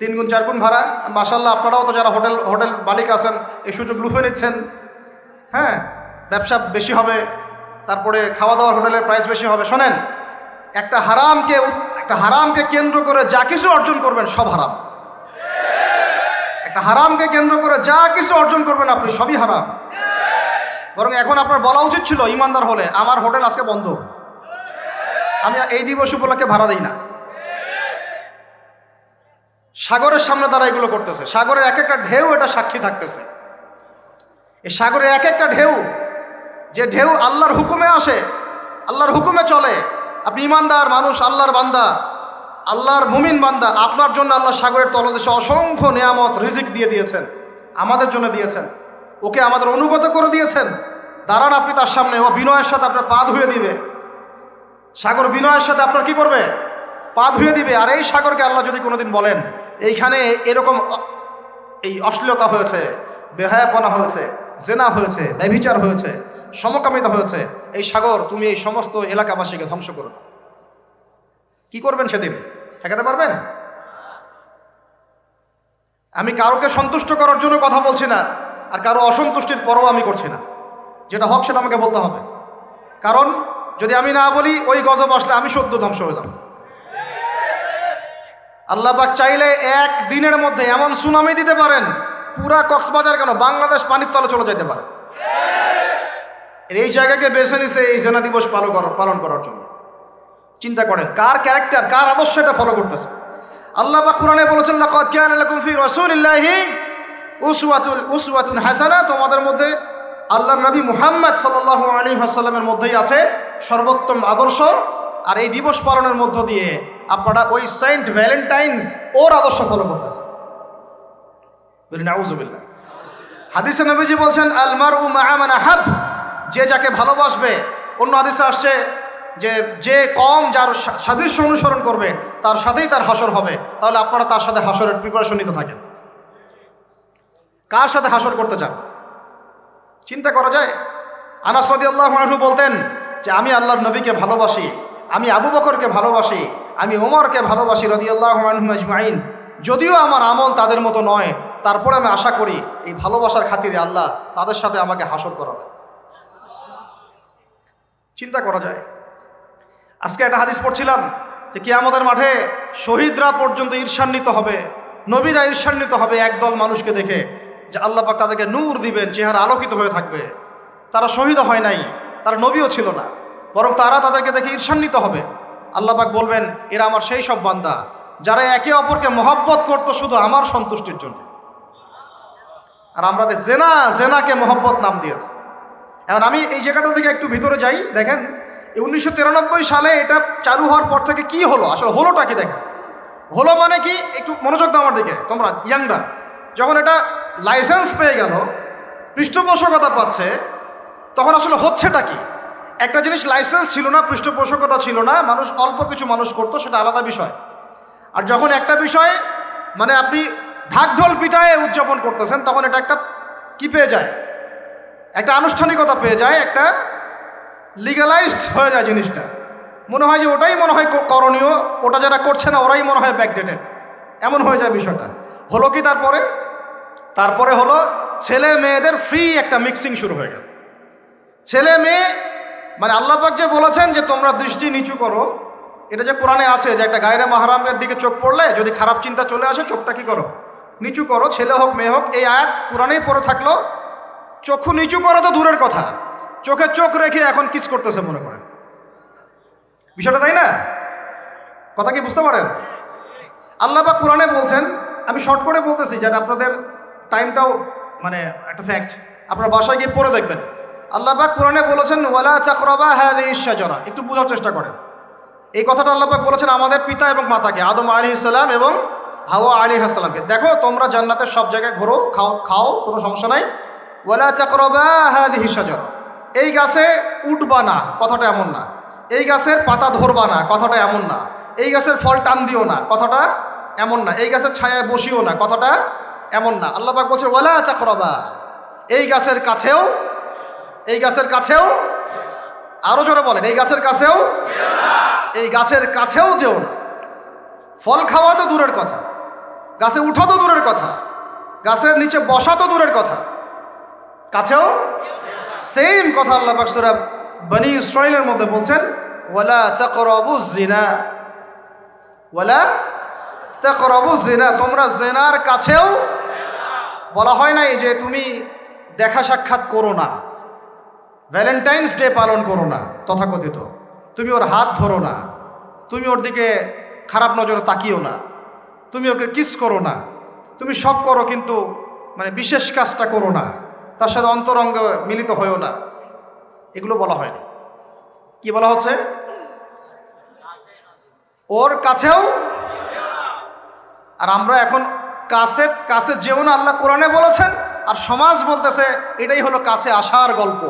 3 গুণ 4 গুণ ভাড়া। মাশাআল্লাহ, আপনারাও তো যারা হোটেল মালিক আছেন এই সুযোগ লুফে নিচ্ছেন। হ্যাঁ, ব্যবসা বেশি হবে, তারপরে খাওয়া দাওয়ার হোটেলের প্রাইস বেশি হবে। শোনেন, একটা হারামকে কেন্দ্র করে যা কিছু অর্জন করবেন সব হারাম। একটা হারামকে কেন্দ্র করে যা কিছু অর্জন করবেন আপনি, সবই হারাম। বরং এখন আপনার বলা উচিত ছিল, ইমানদার হলে, আমার হোটেল আজকে বন্ধ, আমি এই দিবস উপলক্ষে ভাড়া দিই না। সাগরের সামনে তারা এগুলো করতেছে, সাগরের এক একটা ঢেউ এটা সাক্ষী থাকতেছে। এই সাগরের এক একটা ঢেউ, যে ঢেউ আল্লাহর হুকুমে আসে, আল্লাহর হুকুমে চলে। আপনি ইমানদার মানুষ, আল্লাহর বান্দা, আল্লাহর মুমিন বান্দা, আপনার জন্য আল্লাহ সাগরের তলদেশে অসংখ্য নিয়ামত রিজিক দিয়ে দিয়েছেন, আমাদের জন্য দিয়েছেন, ওকে আমাদের অনুগত করে দিয়েছেন। দাঁড়ান আপনি তার সামনে, ও বিনয়ের সাথে আপনার পা ধুয়ে দিবে। সাগর বিনয়ের সাথে আপনার কি করবে? পা ধুয়ে দিবে। আর এই সাগরকে আল্লাহ যদি কোনোদিন বলেন এইখানে এরকম এই অশ্লীলতা হয়েছে, বেহায়াপনা হয়েছে, জেনা হয়েছে, ব্যভিচার হয়েছে, সমকামিতা হয়েছে, এই সাগর তুমি এই সমস্ত এলাকাবাসীকে ধ্বংস করে দাও, কি করবেন সেদিন? ঠেকাতে পারবেন? আমি কারোকে সন্তুষ্ট করার জন্য কথা বলছি না, আর কারো অসন্তুষ্টির পরও আমি করছি না। যেটা হক সেটা আমাকে বলতে হবে, কারণ যদি আমি না বলি ওই গজব আসলে আমি সদ্য ধ্বংস হয়ে যাব। আল্লাহ পাক চাইলে এক দিনের মধ্যে এমন সুনামি দিতে পারেন, পুরা কক্সবাজার কেন বাংলাদেশ পানির তলে চলে যেতে পারে। এই জায়গাকে বেছে নিছে এই জেনা দিবস পালন করার জন্য। চিন্তা করেন কার ক্যারেক্টার, কার আদর্শ এটা ফলো করতেছে। আল্লাহ পাক কুরআনে বলেছেন, লাকাদ কানা লাকুম ফি রাসূলিল্লাহি উসওয়াতুন হাসানাহ, তোমাদের মধ্যে আল্লাহর নবী মুহাম্মদ সাল্লাল্লাহু আলাইহি ওয়াসাল্লামের মধ্যেই আছে সর্বোত্তম আদর্শ। আর এই দিবস পালনের মধ্য দিয়ে আপনারা ওই সেন্ট ভ্যালেন্টাইন্স ওর আদর্শ ফলো করতেছেন। বলি নাউযুবিল্লাহ। হাদিসে নবীজি বলছেন আল মারউ মা'a মান আহাব, যে যাকে ভালোবাসবে। অন্য হাদিসে আসছে যে কম যার সাদৃশ্য অনুসরণ করবে তার সাথেই তার হাসর হবে। তাহলে আপনারা তার সাথে হাসরের প্রিপারেশন নিতে থাকেন। কার সাথে হাসর করতে চান চিন্তা করা যায়। আনাস রাদিয়াল্লাহু আনহু বলতেন যে আমি আল্লাহর নবীকে ভালোবাসি, আমি আবু বকরকে ভালোবাসি, আমি ওমরকে ভালোবাসি রাদিয়াল্লাহু আনহুম আজমাইন। যদিও আমার আমল তাদের মতো নয়, তারপরে আমি আশা করি এই ভালোবাসার খাতিরে আল্লাহ তাদের সাথে আমাকে হাসর করাবে। চিন্তা করা যায়। আজকে একটা হাদিস পড়ছিলাম যে কিয়ামতের মাঠে শহীদরা পর্যন্ত ঈর্ষান্বিত হবে, নবীরা ঈর্ষান্বিত হবে একদল মানুষকে দেখে, যে আল্লাহ পাক তাদেরকে নূর দিবেন, চেহারা আলোকিত হয়ে থাকবে। তারা শহীদ হয় নাই, তারা নবীও ছিল না, বরং তারা তাদেরকে দেখে ঈর্ষান্বিত হবে। আল্লাহ পাক বলবেন এরা আমার সেই সব বান্দা যারা একে অপরকে মহব্বত করতো শুধু আমার সন্তুষ্টির জন্য। আর আমরা জেনাকে মহব্বত নাম দিয়েছি। এখন আমি এই জায়গাটা থেকে একটু ভিতরে যাই। দেখেন 1993 সালে এটা চালু হওয়ার পর থেকে কি হলো, আসলে হলোটা কি দেখেন। হলো মানে কি, একটু মনোযোগ দাও আমার দিকে তোমরা ইয়াংরা। যখন এটা লাইসেন্স পেয়ে গেল, পৃষ্ঠপোষকতা পাচ্ছে, তখন আসলে হচ্ছেটা কি। একটা জিনিস লাইসেন্স ছিল না, পৃষ্ঠপোষকতা ছিল না, মানুষ অল্প কিছু মানুষ করতো, সেটা আলাদা বিষয়। আর যখন একটা বিষয় মানে আপনি ঢাকঢোল পিটায়ে উদযাপন করতেছেন, তখন এটা একটা কি পেয়ে যায়, একটা আনুষ্ঠানিকতা পেয়ে যায়, একটা লিগালাইজড হয়ে যায় জিনিসটা। মনে হয় যে ওটাই মনে হয় করণীয়, ওটা যারা করছে না ওরাই মনে হয় ব্যাকডেটেড, এমন হয়ে যায় বিষয়টা। হলো কি তারপরে হলো ছেলে মেয়েদের ফ্রি একটা মিক্সিং শুরু হয়ে গেল। ছেলে মেয়ে মানে আল্লাহ পাক যে বলেছেন যে তোমরা দৃষ্টি নিচু করো, এটা যে কোরআনে আছে যে একটা গায়রে মাহরামের দিকে চোখ পড়লে যদি খারাপ চিন্তা চলে আসে চোখটা কি করো, নিচু করো, ছেলে হোক মেয়ে হোক। এই আয়াত কোরআনেই পড়ে থাকলো। চক্ষু নিচু করো তো দূরের কথা, চোখে চোখ রেখে এখন কিস করতেছে মনে করেন, বিষয়টা তাই না? কথা কি বুঝতে পারেন? আল্লাহ পাক কোরআনে বলছেন, আমি শর্ট করে বলতেছি যেটা আপনাদের টাইমটাও মানে একটা ফ্যাক্ট, আপনারা বাসায় গিয়ে পড়ে দেখবেন। আল্লাহ পাক কোরআনে বলেছেন ওয়ালা তাকরাবা হাযিহিশ শাজারা। একটু বোঝার চেষ্টা করেন। এই কথাটা আল্লাহ পাক বলেছেন আমাদের পিতা এবং মাতাকে, আদম আলাইহিস সালাম এবং হাওয়া আলাইহিস সালামকে। দেখো তোমরা জান্নাতের সব জায়গায় ঘোরো, খাও, কোনো সমস্যা নাই। ওয়ালা তাকরাবা হাযিহিশ শাজারা, এই গাছে উঠবা না, কথাটা এমন না। এই গাছের পাতা ধরবা না, কথাটা এমন না। এই গাছের ফল টান দিও না, কথাটা এমন না। এই গাছের ছায়ায় বসিও না, কথাটা এমন না। আল্লাহ পাক বলছে ওয়ালা তাকরাবা, এই গাছের কাছেও, আরো জোরে বলেন, এই গাছের কাছেও যেও না। ফল খাওয়া তো দূরের কথা, গাছে উঠা তো দূরের কথা, গাছের নিচে বসা তো দূরের কথা, কাছেও সেম কথা আল্লাহ পাক সূরা বনী ইসরাঈলের মধ্যে বলছেন ওয়ালা তাকরাবুজ জিনা, তোমরা জিনার কাছেও। বলা হয় নাই যে তুমি দেখা সাক্ষাৎ করো না, ভ্যালেন্টাইন্স ডে পালন করো না তথাকথিত, তুমি ওর হাত ধরো না, তুমি ওর দিকে খারাপ নজরে তাকিও না, তুমি ওকে কিস করো না, তুমি সব করো কিন্তু মানে বিশেষ কাজটা করো না, তার সাথে অন্তরঙ্গ মিলিত হয়েও না, এগুলো বলা হয়নি। কি বলা হচ্ছে? ওর কাছেও। আর আমরা এখন কাছে যেও না আল্লাহ কোরআনে বলেছেন, আর সমাজ বলতেছে এটাই হলো কাছে আসার গল্প।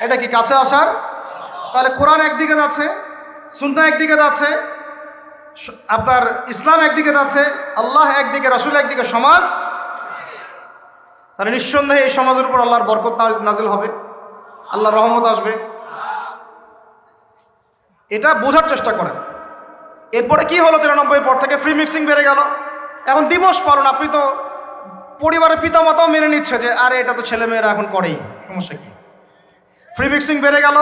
এটা কি কাছে আসার? তাহলে কোরআন একদিকে যাচ্ছে, সুন্নাহ একদিকে যাচ্ছে, আপনার ইসলাম একদিকে যাচ্ছে, আল্লাহ একদিকে, রাসূল একদিকে, সমাজ। তাহলে নিঃসন্দেহে এই সমাজের উপর আল্লাহর বরকত নাজিল হবে, আল্লাহর রহমত আসবে। এটা বোঝার চেষ্টা করেন। এরপরে কি হলো? 93 পর থেকে ফ্রি মিক্সিং বেড়ে গেল। এখন দিবস পালন, আপনি তো পরিবারের পিতামাতাও মেনে নিচ্ছে যে আরে এটা তো ছেলেমেয়েরা এখন করেই, সমস্যা কি? ফ্রি মিক্সিং বেড়ে গেল।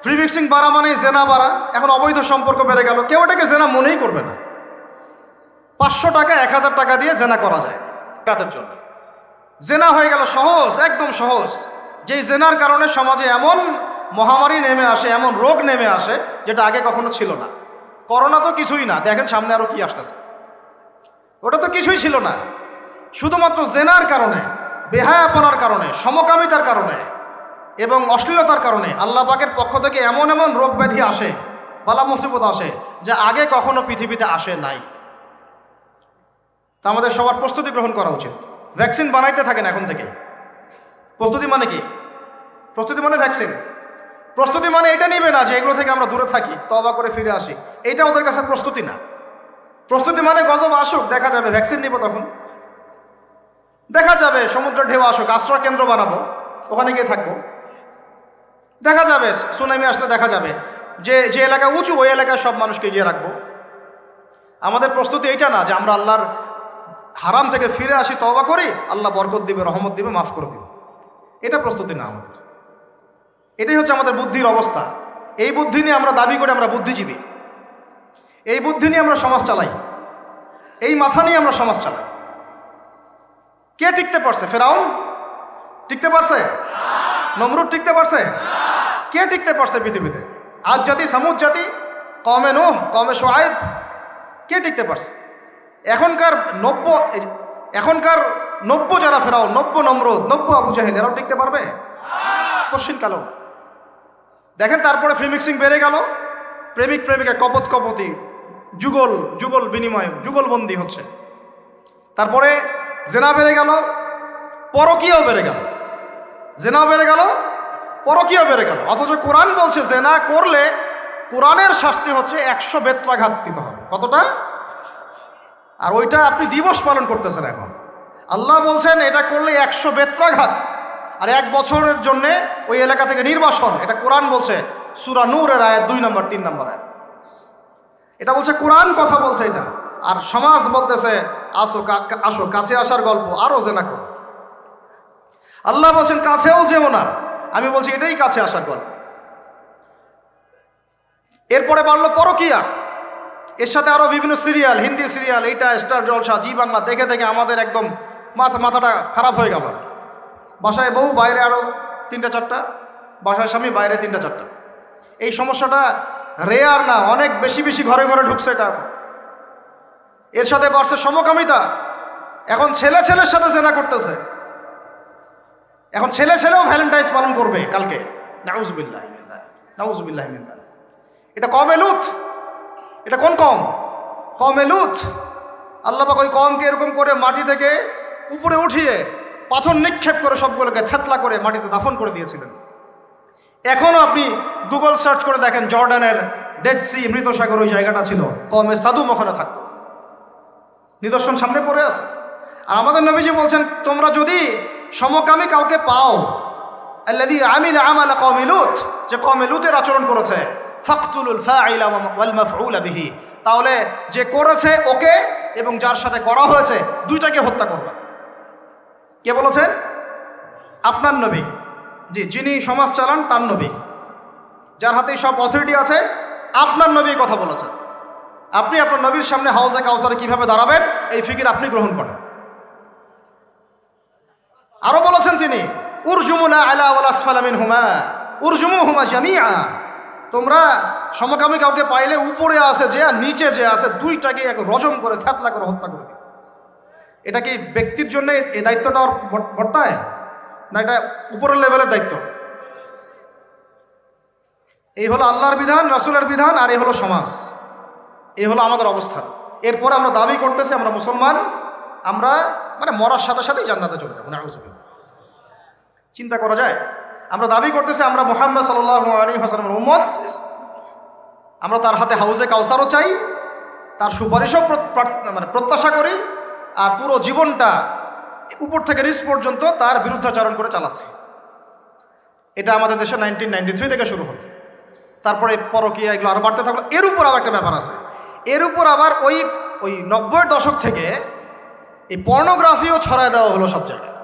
ফ্রি মিক্সিং বাড়া মানে জেনা বাড়া। এখন অবৈধ সম্পর্ক বেড়ে গেল। কেউ এটাকে জেনা মনেই করবে না। 500 টাকা 1000 টাকা দিয়ে জেনা করা যায় রাতের জন্য। জেনা হয়ে গেল সহজ, একদম সহজ। যেই জেনার কারণে সমাজে এমন মহামারী নেমে আসে, এমন রোগ নেমে আসে যেটা আগে কখনো ছিল না। করোনা তো কিছুই না, দেখেন সামনে আরো কি আসতেছে। ওটা তো কিছুই ছিল না, শুধুমাত্র জেনার কারণে বেহায়াপনার কারণে, সমকামিতার কারণে এবং অশ্লীলতার কারণে আল্লাহ পাকের পক্ষ থেকে এমন এমন রোগ ব্যাধি আসে, বালা মুসিবত আসে, যা আগে কখনো পৃথিবীতে আসে নাই। তা আমাদের সবার প্রস্তুতি গ্রহণ করা উচিত। ভ্যাকসিন বানাইতে থাকেন এখন থেকে। প্রস্তুতি মানে কি? প্রস্তুতি মানে ভ্যাকসিন। প্রস্তুতি মানে এটা নিবে না যে এগুলো থেকে আমরা দূরে থাকি, তওবা করে ফিরে আসি, এটা ওদের কাছে প্রস্তুতি না। প্রস্তুতি মানে গজব আসুক, দেখা যাবে, ভ্যাকসিন নিব, তখন দেখা যাবে সমুদ্রের ঢেউ আসুক, আশ্রয় কেন্দ্র বানাবো, ওখানে গিয়ে থাকবো, দেখা যাবে সুনামি আসলে দেখা যাবে যে যে এলাকা উঁচু ওই এলাকায় সব মানুষকে গিয়ে রাখবো। আমাদের প্রস্তুতি এইটা না যে আমরা আল্লাহর হারাম থেকে ফিরে আসি, তওবা করি, আল্লাহ বরকত দিবে, রহমত দিবে, মাফ করে দিবে, এটা প্রস্তুতি না আমাদের। এটাই হচ্ছে আমাদের বুদ্ধির অবস্থা। এই বুদ্ধি নিয়ে আমরা দাবি করি আমরা বুদ্ধিজীবী, এই বুদ্ধি নিয়ে আমরা সমাজ চালাই, এই মাথা নিয়ে আমরা সমাজ চালাই। কে টিকতে পারছে? ফেরাউন টিকতে পারছে? নমরুদ টিকতে পারছে? কে টিকতে পারছে পৃথিবীতে? আজ জাতি, সামুদ জাতি, কওমে নূহ, কওমে শুআয়ব, কে টিকতে পারছে? এখনকার নব্য যারা ফেরাউন, নব্য নমরুদ, নব্য আবু জাহেল, এরাও টিকতে পারবে? কোশ্চিন কালো। দেখেন তারপরে ফ্রি মিক্সিং বেড়ে গেল, প্রেমিক প্রেমিকা কপত কপতি, যুগল বিনিময়, যুগলবন্দি হচ্ছে। তারপরে জেনা বেড়ে গেল, পরকীয়াও বেড়ে গেল। জেনাও বেড়ে গেল, পরকীয়াও বেড়ে গেল। অথচ কোরআন বলছে জেনা করলে কোরআনের শাস্তি হচ্ছে 100 বেত্রাঘাত দিতে হবে। কতটা? আর ওইটা আপনি দিবস পালন করতেছেন এখন। আল্লাহ বলছেন এটা করলে 100 বেত্রাঘাত, আর 1 বছরের জন্যে ওই এলাকা থেকে নির্বাসন। এটা কোরআন বলছে, সূরা নূরের আয়াত 2 নম্বর 3 নম্বর আয়াত। এটা বলছে কোরআন, কথা বলছে এটা। আর সমাজ বলতেছে আসো কাছে আসার গল্প, আরো জেনা করো। আল্লাহ বলছেন কাছেও যেও না, আমি বলছি এটাই কাছে আসার গল্প। এরপরে বাড়লো পরকীয়া, এর সাথে আরো বিভিন্ন সিরিয়াল, হিন্দি সিরিয়াল, এইটা স্টার জলসা, জি বাংলা দেখে দেখে আমাদের একদম মাথাটা খারাপ হয়ে গেল। বাসায় বউ, বাইরে আরো 3টা 4টা, বাসায় স্বামী, বাইরে 3টা 4টা। এই সমস্যাটা রেয়ার না, অনেক বেশি বেশি ঘরে ঘরে ঢুকছে এটা। এর সাথে বাড়ছে সমকামিতা। এখন ছেলে ছেলের সাথে জেনা করতেছে, এখন ছেলে ছেলেও ভ্যালেন্টাইন্স পালন করবে কালকে। নাউজুবিল্লাহ মিন যালিক, নাউজুবিল্লাহ মিন যালিক। এটা কওমে লূত। এটা কোন কওম? কওমে লূত। আল্লাহ পাক ওই কওমকে এরকম করে মাটি থেকে উপরে উঠিয়ে পাথর নিক্ষেপ করে সবগুলোকে থেতলা করে মাটিতে দাফন করে দিয়েছিলেন। এখনও আপনি গুগল সার্চ করে দেখেন, জর্ডানের ডেড সি, মৃত সাগর, ওই জায়গাটা ছিল, কওমে সাদুম ওখানে থাকতো। নিদর্শন সামনে পড়ে আছে। আর আমাদের নবীজি বলছেন তোমরা যদি সমকামী কাউকে পাও, আল্লাযী আমিলা আমালা কওমি লূত, যে কওমে লূতের আচরণ করেছে, ফাকতুলুল ফাইলা ওয়াল মাফউলা বিহি, তাহলে যে করেছে ওকে এবং যার সাথে করা হয়েছে দুইটাকে হত্যা করবে। কে বলেছেন? আপনার নবী। জি, যিনি সমাজ চালান তার নবী, যার হাতে সব অথরিটি আছে, আপনার নবী কথা বলেছেন। আপনি আপনার নবীর সামনে হাউজে কাউসারে কিভাবে দাঁড়াবেন এই ফিকির আপনি গ্রহণ করেন। আরো বলেছেন তিনি, উরজুমুলা আলা ওয়াল আসফালা মিনহুমা উরজুমুহুমা জামিআ, তোমরা সমকামী কাউকে পাইলে উপরে আছে যে আর নিচে যে আছে দুইটাকে এক রজম করে থেতলা করে হত্যা করে। এটা কি ব্যক্তির জন্য এই দায়িত্বটা বর্তায় না এটা উপরের লেভেলের দায়িত্ব? এই হলো আল্লাহর বিধান, রাসূলের বিধান, আর এই হলো সমাজ, এই হলো আমাদের অবস্থান। এরপরে আমরা দাবি করতেছি আমরা মুসলমান, আমরা মানে মরার সাথে সাথেই জান্নাতে চলে যাবো। নাউজুবিল্লাহ। চিন্তা করা যায়? আমরা দাবি করতেছি আমরা মুহাম্মদ সাল্লাল্লাহু আলাইহি ওয়াসাল্লামের উম্মত, আমরা তার হাতে হাউজে কাউসারও চাই, তার সুপারিশও মানে প্রত্যাশা করি, আর পুরো জীবনটা উপর থেকে নিচ পর্যন্ত তার বিরুদ্ধাচরণ করে চালাচ্ছি। এটা আমাদের দেশে 1993 থেকে শুরু হলো। তারপরে পরকীয়া এগুলো আরও বাড়তে থাকলো। এর উপর আবার একটা ব্যাপার আছে, এর উপর আবার ওই 90-এর দশক থেকে এই পর্নোগ্রাফিও ছড়ায় দেওয়া হলো সব জায়গায়।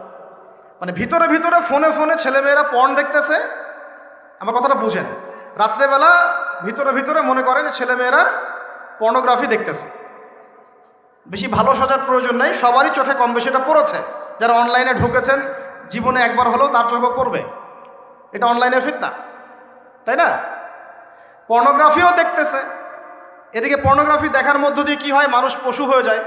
মানে ভিতরে ভিতরে ফোনে ফোনে ছেলেমেয়েরা পর্ন দেখতেছে। আমার কথাটা বুঝেন, রাত্রেবেলা ভিতরে ভিতরে মনে করেন ছেলেমেয়েরা পর্নোগ্রাফি দেখতেছে। বেশি ভালো সাজার প্রয়োজন নেই, সবারই চোখে কম বেশি এটা পড়েছে। যারা অনলাইনে ঢুকেছেন জীবনে একবার হলেও তার চোখে পড়বে, এটা অনলাইনের ফিতনা, তাই না? পর্নোগ্রাফিও দেখতেছে। এদিকে পর্নোগ্রাফি দেখার মধ্য দিয়ে কি হয়, মানুষ পশু হয়ে যায়।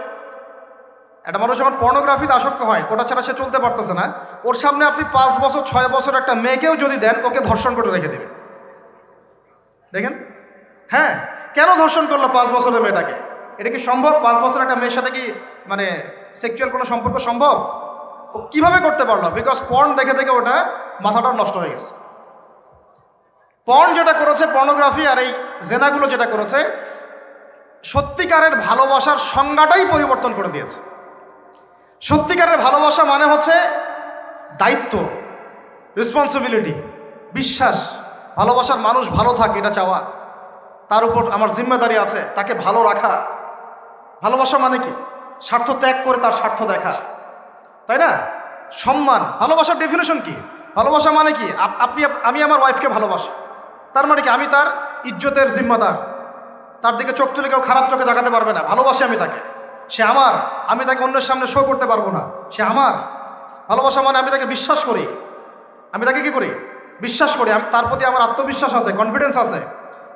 একটা মানুষ যখন পর্নোগ্রাফিতে আসক্ত হয়, ওটা ছাড়া সে চলতে পারতেছে না, ওর সামনে আপনি 5 বছর 6 বছর একটা মেয়েকেও যদি দেন, ওকে ধর্ষণ করে রেখে দেবে। দেখেন, হ্যাঁ, কেন ধর্ষণ করলো 5 বছরের মেয়েটাকে? এটা কি সম্ভব? 5 বছর একটা মেয়ের সাথে কি মানে সেক্সুয়াল কোনো সম্পর্ক সম্ভব? ও কিভাবে করতে পারলো? বিকজ পর্ন দেখে দেখে ওটা মাথাটা নষ্ট হয়ে গেছে। পর্ন যেটা করেছে, পর্নোগ্রাফি আর এই জেনাগুলো যেটা করেছে, সত্যিকারের ভালোবাসার সংজ্ঞাটাই পরিবর্তন করে দিয়েছে। সত্যিকারের ভালোবাসা মানে হচ্ছে দায়িত্ব, রেসপন্সিবিলিটি, বিশ্বাস, ভালোবাসার মানুষ ভালো থাকে এটা চাওয়া, তার উপর আমার জিম্মেদারি আছে, তাকে ভালো রাখা। ভালোবাসা মানে কি? স্বার্থ ত্যাগ করে তার স্বার্থ দেখা, তাই না? সম্মান। ভালোবাসার ডেফিনেশন কি? ভালোবাসা মানে কি? আমি আমার ওয়াইফকে ভালোবাসি, তার মানে কি আমি তার ইজ্জতের জিম্মাদার, তার দিকে চোখ তুলে কেউ খারাপ চোখে জাগাতে পারবে না। ভালোবাসি আমি তাকে, সে আমার, আমি তাকে অন্যের সামনে শো করতে পারবো না, সে আমার। ভালোবাসা মানে আমি তাকে বিশ্বাস করি, আমি তাকে কি করি? বিশ্বাস করি, আমি তার প্রতি আমার আত্মবিশ্বাস আছে, কনফিডেন্স আছে।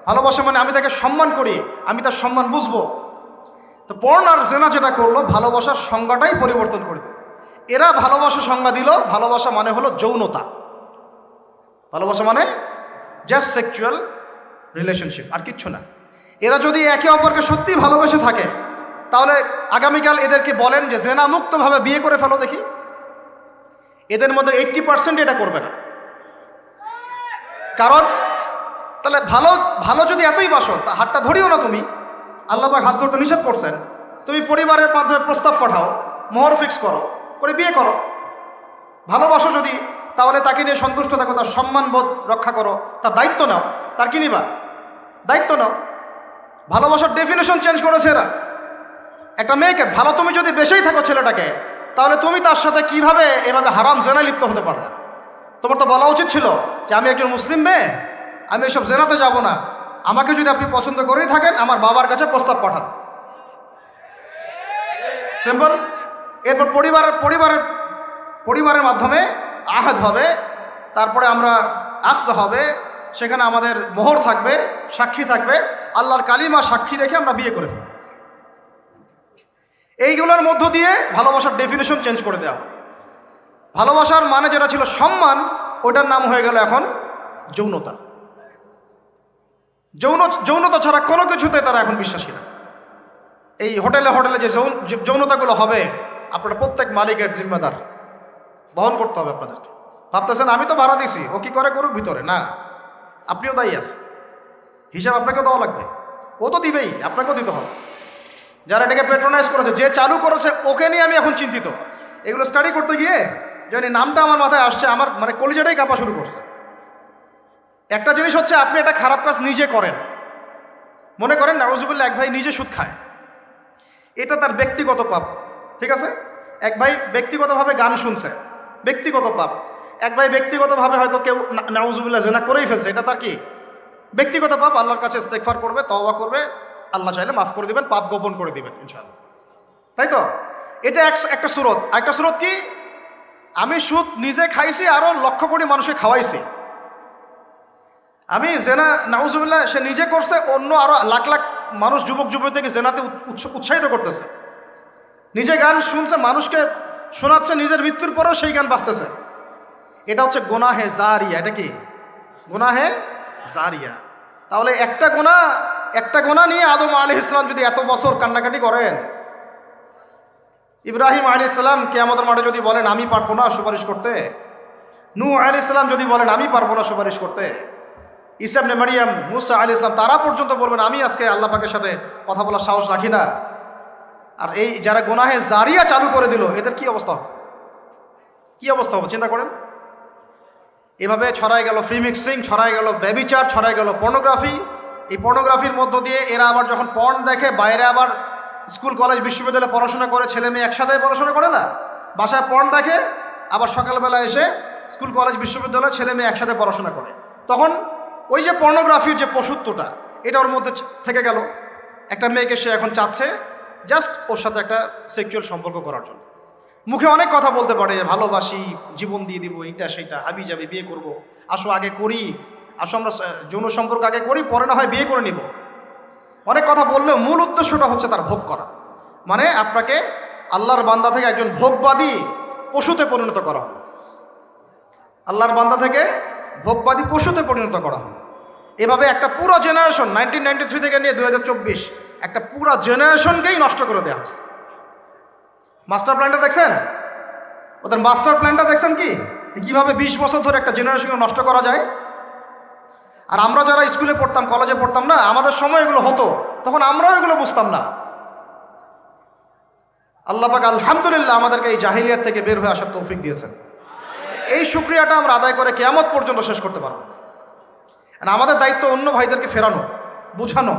ভালোবাসা মানে আমি তাকে সম্মান করি, আমি তার সম্মান বুঝবো। তো পর্ন আর জেনা যেটা করলো, ভালোবাসার সংজ্ঞাটাই পরিবর্তন করে দিল। এরা ভালোবাসা সংজ্ঞা দিল, ভালোবাসা মানে হলো যৌনতা। ভালোবাসা মানে জাস্ট সেক্সুয়াল রিলেশনশিপ, আর কিচ্ছু না। এরা যদি একে অপরকে সত্যি ভালোবেসে থাকে, তাহলে আগামীকাল এদেরকে বলেন যে জেনা মুক্তভাবে বিয়ে করে ফেলো দেখি, এদের মধ্যে 80% এটা করবে না। কারণ তাহলে ভালো ভালো যদি এতই বাসো, তা হাতটা ধরিও না তুমি। আল্লাহ পাক হাত ধরতে নিষেধ করছেন। তুমি পরিবারের মাধ্যমে প্রস্তাব পাঠাও, মোহর ফিক্স করো, করে বিয়ে করো। ভালোবাসো যদি, তাহলে তাকে নিয়ে সন্তুষ্ট থাকো, তার সম্মানবোধ রক্ষা করো, তার দায়িত্ব নাও। তার কি নিবা? দায়িত্ব নাও। ভালোবাসার ডেফিনেশন চেঞ্জ করেছে এরা। একটা মেয়েকে ভালো তুমি যদি বেশেই থাকো ছেলেটাকে, তাহলে তুমি তার সাথে কিভাবে এভাবে হারাম জেনায় লিপ্ত হতে পারবে? তোমার তো বলা উচিত ছিল যে আমি একজন মুসলিম মেয়ে, আমি এসব জেনাতে যাব না। আমাকে যদি আপনি পছন্দ করেই থাকেন, আমার বাবার কাছে প্রস্তাব পাঠান। সিম্পল। এরপর পরিবারের মাধ্যমে আহাদ হবে, তারপরে আমরা আক্ত হবে, সেখানে আমাদের মোহর থাকবে, সাক্ষী থাকবে, আল্লাহর কালিমা সাক্ষী রেখে আমরা বিয়ে করে ফেলব। এইগুলোর মধ্য দিয়ে ভালোবাসার ডেফিনেশন চেঞ্জ করে দেওয়া। ভালোবাসার মানে যেটা ছিল সম্মান, ওটার নাম হয়ে গেল এখন যৌনতা। যৌনতা ছাড়া কোনো কিছুতে তারা এখন বিশ্বাসী না। এই হোটেলে যে যৌনতাগুলো হবে, আপনারা প্রত্যেক মালিকের জিম্মেদার, বহন করতে হবে আপনাদেরকে। ভাবতেছেন আমি তো ভাড়া দিছি, ও কি করে করুক ভিতরে, না, আপনিও দায়ী আছে, হিসাব আপনাকেও দেওয়া লাগবে। ও তো দিবেই, আপনাকেও দিতে হবে। যারা এটাকে পেট্রোনাইজ করেছে, যে চালু করেছে, ওকে নিয়ে আমি এখন চিন্তিত। এগুলো স্টাডি করতে গিয়ে জানি নামটা আমার মাথায় আসছে, আমার মানে কলিজাটাই কাঁপা শুরু করছে। একটা জিনিস হচ্ছে, আপনি একটা খারাপ কাজ নিজে করেন, মনে করেন নাউজুবিল্লাহ এক ভাই নিজে সুদ খায়, এটা তার ব্যক্তিগত পাপ, ঠিক আছে? এক ভাই ব্যক্তিগতভাবে গান শুনছে, ব্যক্তিগত পাপ। এক ভাই ব্যক্তিগতভাবে হয়তো কেউ নাউজুবিল্লাহ জেনা করেই ফেলছে, এটা তার কি ব্যক্তিগত পাপ। আল্লাহর কাছে ইস্তেগফার করবে, তওবা করবে, আল্লাহ চাইলে মাফ করে দিবেন, পাপ গোপন করে দিবেন ইনশাআল্লাহ, তাই তো? এটা একটা সুরত। একটা সুরত কি? আমি সুদ নিজে খাইছি, আরো লক্ষ কোটি মানুষকে খাওয়াইছি। আমি জেনা নাউজুবিল্লাহ সে নিজে করছে, অন্য আরো লাখ লাখ মানুষ, যুবক যুবতীকে জেনাতে উৎসাহিত করতেছে। নিজে গান শুনছে, মানুষকে শোনাচ্ছে, নিজের মৃত্যুর পরেও সেই গান বাজতেছে। এটা হচ্ছে গুনাহে জারিয়া। এটা কি? গুনাহে জারিয়া। তাহলে একটা গুনাহ নিয়ে আদম আলাইহিস সালাম যদি এত বছর কান্নাকাটি করেন, ইব্রাহিম আলাইহিস সালাম কিয়ামতের মাঠে যদি বলেন আমি পারবো না সুপারিশ করতে, নূহ আলাইহিস সালাম যদি বলেন আমি পারবো না সুপারিশ করতে, ঈসা ইবনে মারইয়াম, মুসা আলাইহিস সালাম তারা পর্যন্ত বলবেন আমি আজকে আল্লাহ পাকের সাথে কথা বলার সাহস রাখি না। আর এই যারা গুনাহে জারিয়া চালু করে দিল, এদের কি অবস্থা হবে? কি অবস্থা হবে চিন্তা করেন। এভাবে ছড়াই গেল ফ্রি মিক্সিং, ছড়াই গেল ব্যভিচার, ছড়াই গেল পর্নোগ্রাফি। এই পর্নোগ্রাফির মধ্য দিয়ে এরা আবার যখন পর্ন দেখে, বাইরে আবার স্কুল কলেজ বিশ্ববিদ্যালয়ে পড়াশোনা করে, ছেলে মেয়ে একসাথে পড়াশোনা করে না, বাসায় পর্ন দেখে, আবার সকালবেলা এসে স্কুল কলেজ বিশ্ববিদ্যালয়ে ছেলে মেয়ে একসাথে পড়াশোনা করে। তখন ওই যে পর্নোগ্রাফির যে পশুত্বটা, এটা ওর মধ্যে থেকে গেল। একটা মেয়েকে সে এখন চাচ্ছে জাস্ট ওর সাথে একটা সেক্সুয়াল সম্পর্ক করার জন্য। মুখে অনেক কথা বলতে পারে, ভালোবাসি, জীবন দিয়ে দিব, এইটা সেইটা, হাবি যাবি, বিয়ে করব, আসো আগে করি, আসো আমরা যৌন সম্পর্ক আগে করি, পরে না হয় বিয়ে করে নিব। অনেক কথা বললেও মূল উদ্দেশ্যটা হচ্ছে তার ভোগ করা। মানে আপনাকে আল্লাহর বান্দা থেকে একজন ভোগবাদী পশুতে পরিণত করা হলো। আল্লাহর বান্দা থেকে ভোগবাদী পশুতে পরিণত করা হলো। এভাবে একটা পুরো জেনারেশন 1993 থেকে নিয়ে 2024 একটা পুরো জেনারেশনকেই নষ্ট করে দেওয়া হয়েছে। মাস্টার প্ল্যানটা দেখছেন? ওদের মাস্টার প্ল্যানটা দেখছেন কি কিভাবে 20 বছর ধরে একটা জেনারেশনকে নষ্ট করা যায়। আর আমরা যারা স্কুলে পড়তাম, কলেজে পড়তাম না, আমাদের সময় এগুলো হতো, তখন আমরাও এগুলো বুঝতাম না। আল্লাহ পাক আলহামদুলিল্লাহ আমাদেরকে এই জাহিলিয়াত থেকে বের হয়ে আসার তৌফিক দিয়েছেন। এই শুকরিয়াটা আমরা আদায় করে কিয়ামত পর্যন্ত শেষ করতে পারবো। আর আমাদের দায়িত্ব অন্য ভাইদেরকে ফেরানো, বুঝানো,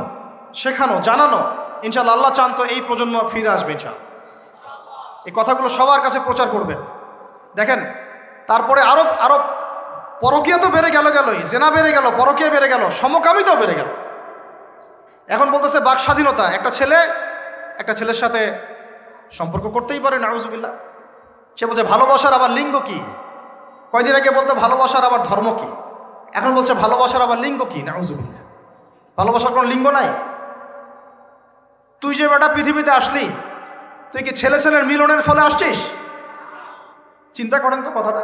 শেখানো, জানানো। ইনশাআল্লাহ আল্লাহ চান তো এই প্রজন্ম ফিরে আসবে ইনশাআল্লাহ। এই কথাগুলো সবার কাছে প্রচার করবেন। দেখেন তারপরে আরো পরকীয়া তো বেড়ে গেলই, জেনা বেড়ে গেল, পরকীয়া বেড়ে গেল, সমকামিতাও বেড়ে গেল। এখন বলতেছে বাক স্বাধীনতা, একটা ছেলের সাথে সম্পর্ক করতেই পারে, নাউজুবিল্লাহ। সে বলছে ভালোবাসার আবার লিঙ্গ কি? কয়দিন আগে বলতো ভালোবাসার আবার ধর্ম কি, এখন বলছে ভালোবাসার আবার লিঙ্গ কি? নাউজুবিল্লাহ। ভালোবাসার কোনো লিঙ্গ নাই। তুই যে বেটা পৃথিবীতে আসলি, তুই কি ছেলের মিলনের ফলে আসছিস? চিন্তা করেন তো কথাটা।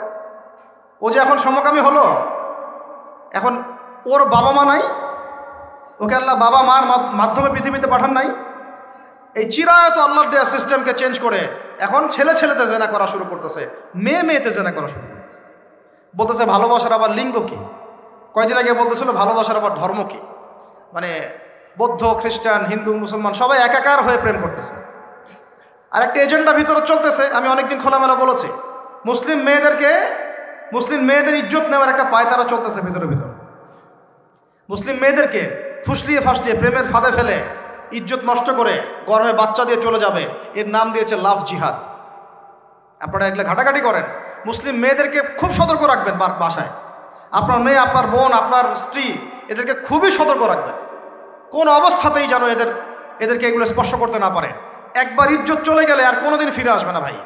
ও যে এখন সমকামী হলো, এখন ওর বাবা মা নাই, ওকে আল্লাহ বাবা মার মাধ্যমে পৃথিবীতে পাঠান নাই। এই চিরায়ত আল্লাহর দেয়া সিস্টেমকে চেঞ্জ করে এখন ছেলেতে জেনা করা শুরু করতেছে, মেয়েতে জেনা করা শুরু করতেছে। বলতেছে ভালোবাসার আবার লিঙ্গ কি? কয়দিন আগে বলতেছিল ভালোবাসার আবার ধর্ম কি? মানে বৌদ্ধ, খ্রিস্টান, হিন্দু, মুসলমান সবাই একাকার হয়ে প্রেম করতেছে। আর একটা এজেন্ডা ভিতরে চলতেছে, আমি অনেকদিন খোলামেলা বলেছি, মুসলিম মেয়েদের ইজ্জত নেওয়ার একটা পায়তারা চলতেছে ভিতরে। মুসলিম মেয়েদেরকে ফুসলিয়ে ফাসলিয়ে প্রেমের ফাঁদে ফেলে ইজ্জত নষ্ট করে গর্ভে বাচ্চা দিয়ে চলে যাবে। এর নাম দিয়েছে লাভ জিহাদ। আপনারা এগুলো ঘাটাঘাটি করেন। মুসলিম মেয়েদেরকে খুব সতর্ক রাখবেন বাসায়। আপনার মেয়ে, আপনার বোন, আপনার স্ত্রী, এদেরকে খুবই সতর্ক রাখবেন। কোন অবস্থাতেই যেন এদেরকে এগুলো স্পর্শ করতে না পারে। একবার ইজ্জত চলে গেলে আর কোনোদিন ফিরে আসবে না ভাই।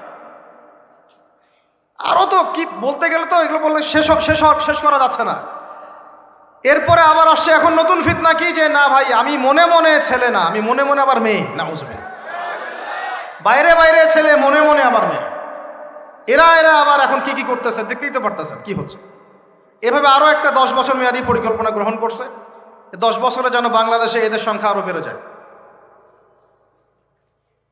আরও তো কি বলতে গেলে তো এগুলো বললে শেষ করা যাচ্ছে না। এরপরে আবার আসছে এখন নতুন ফিতনা কি, যে না ভাই আমি মনে মনে ছেলে না, আমি মনে মনে আবার মেয়ে। না বুঝবেন, বাইরে ছেলে, মনে মনে আবার মেয়ে। এরা আবার এখন কি করতেছে দেখতেই তো পারতেছেন কি হচ্ছে। এভাবে আরও একটা 10 বছর মেয়াদী পরিকল্পনা গ্রহণ করছে। 10 বছরে যেন বাংলাদেশে এদের সংখ্যা আরও বেড়ে যায়।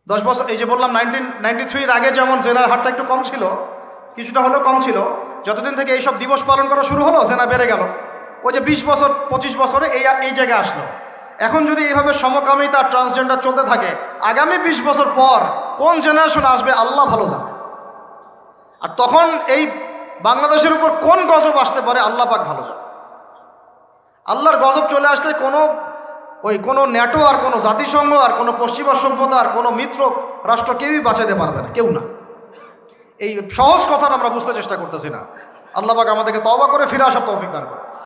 10 বছর, এই যে বললাম 1993 আগে যেমন জেনার হারটা একটু কম ছিল, কিছুটা হলেও কম ছিল, যতদিন থেকে এইসব দিবস পালন করা শুরু হলো জেনা বেড়ে গেল। ওই যে 20 বছর 25 বছরে এই জায়গায় আসলো। এখন যদি এইভাবে সমকামিতা, ট্রান্সজেন্ডার চলতে থাকে, আগামী 20 বছর পর কোন জেনারেশন আসবে আল্লাহ ভালো জানে। আর তখন এই বাংলাদেশের উপর কোন গজব আসতে পারে আল্লাহ পাক ভালো জানে। আল্লাহর গজব চলে আসলে কোনো ন্যাটো আর কোনো জাতিসংঘ আর কোনো পশ্চিমা সভ্যতা আর কোনো মিত্র রাষ্ট্র কেউই বাঁচাতে পারবে না, কেউ না। এই সহজ কথাটা আমরা বুঝতে চেষ্টা করতেছি না। আল্লাহ পাক আমাদেরকে তওবা করে ফিরে আসার তৌফিক দান করে।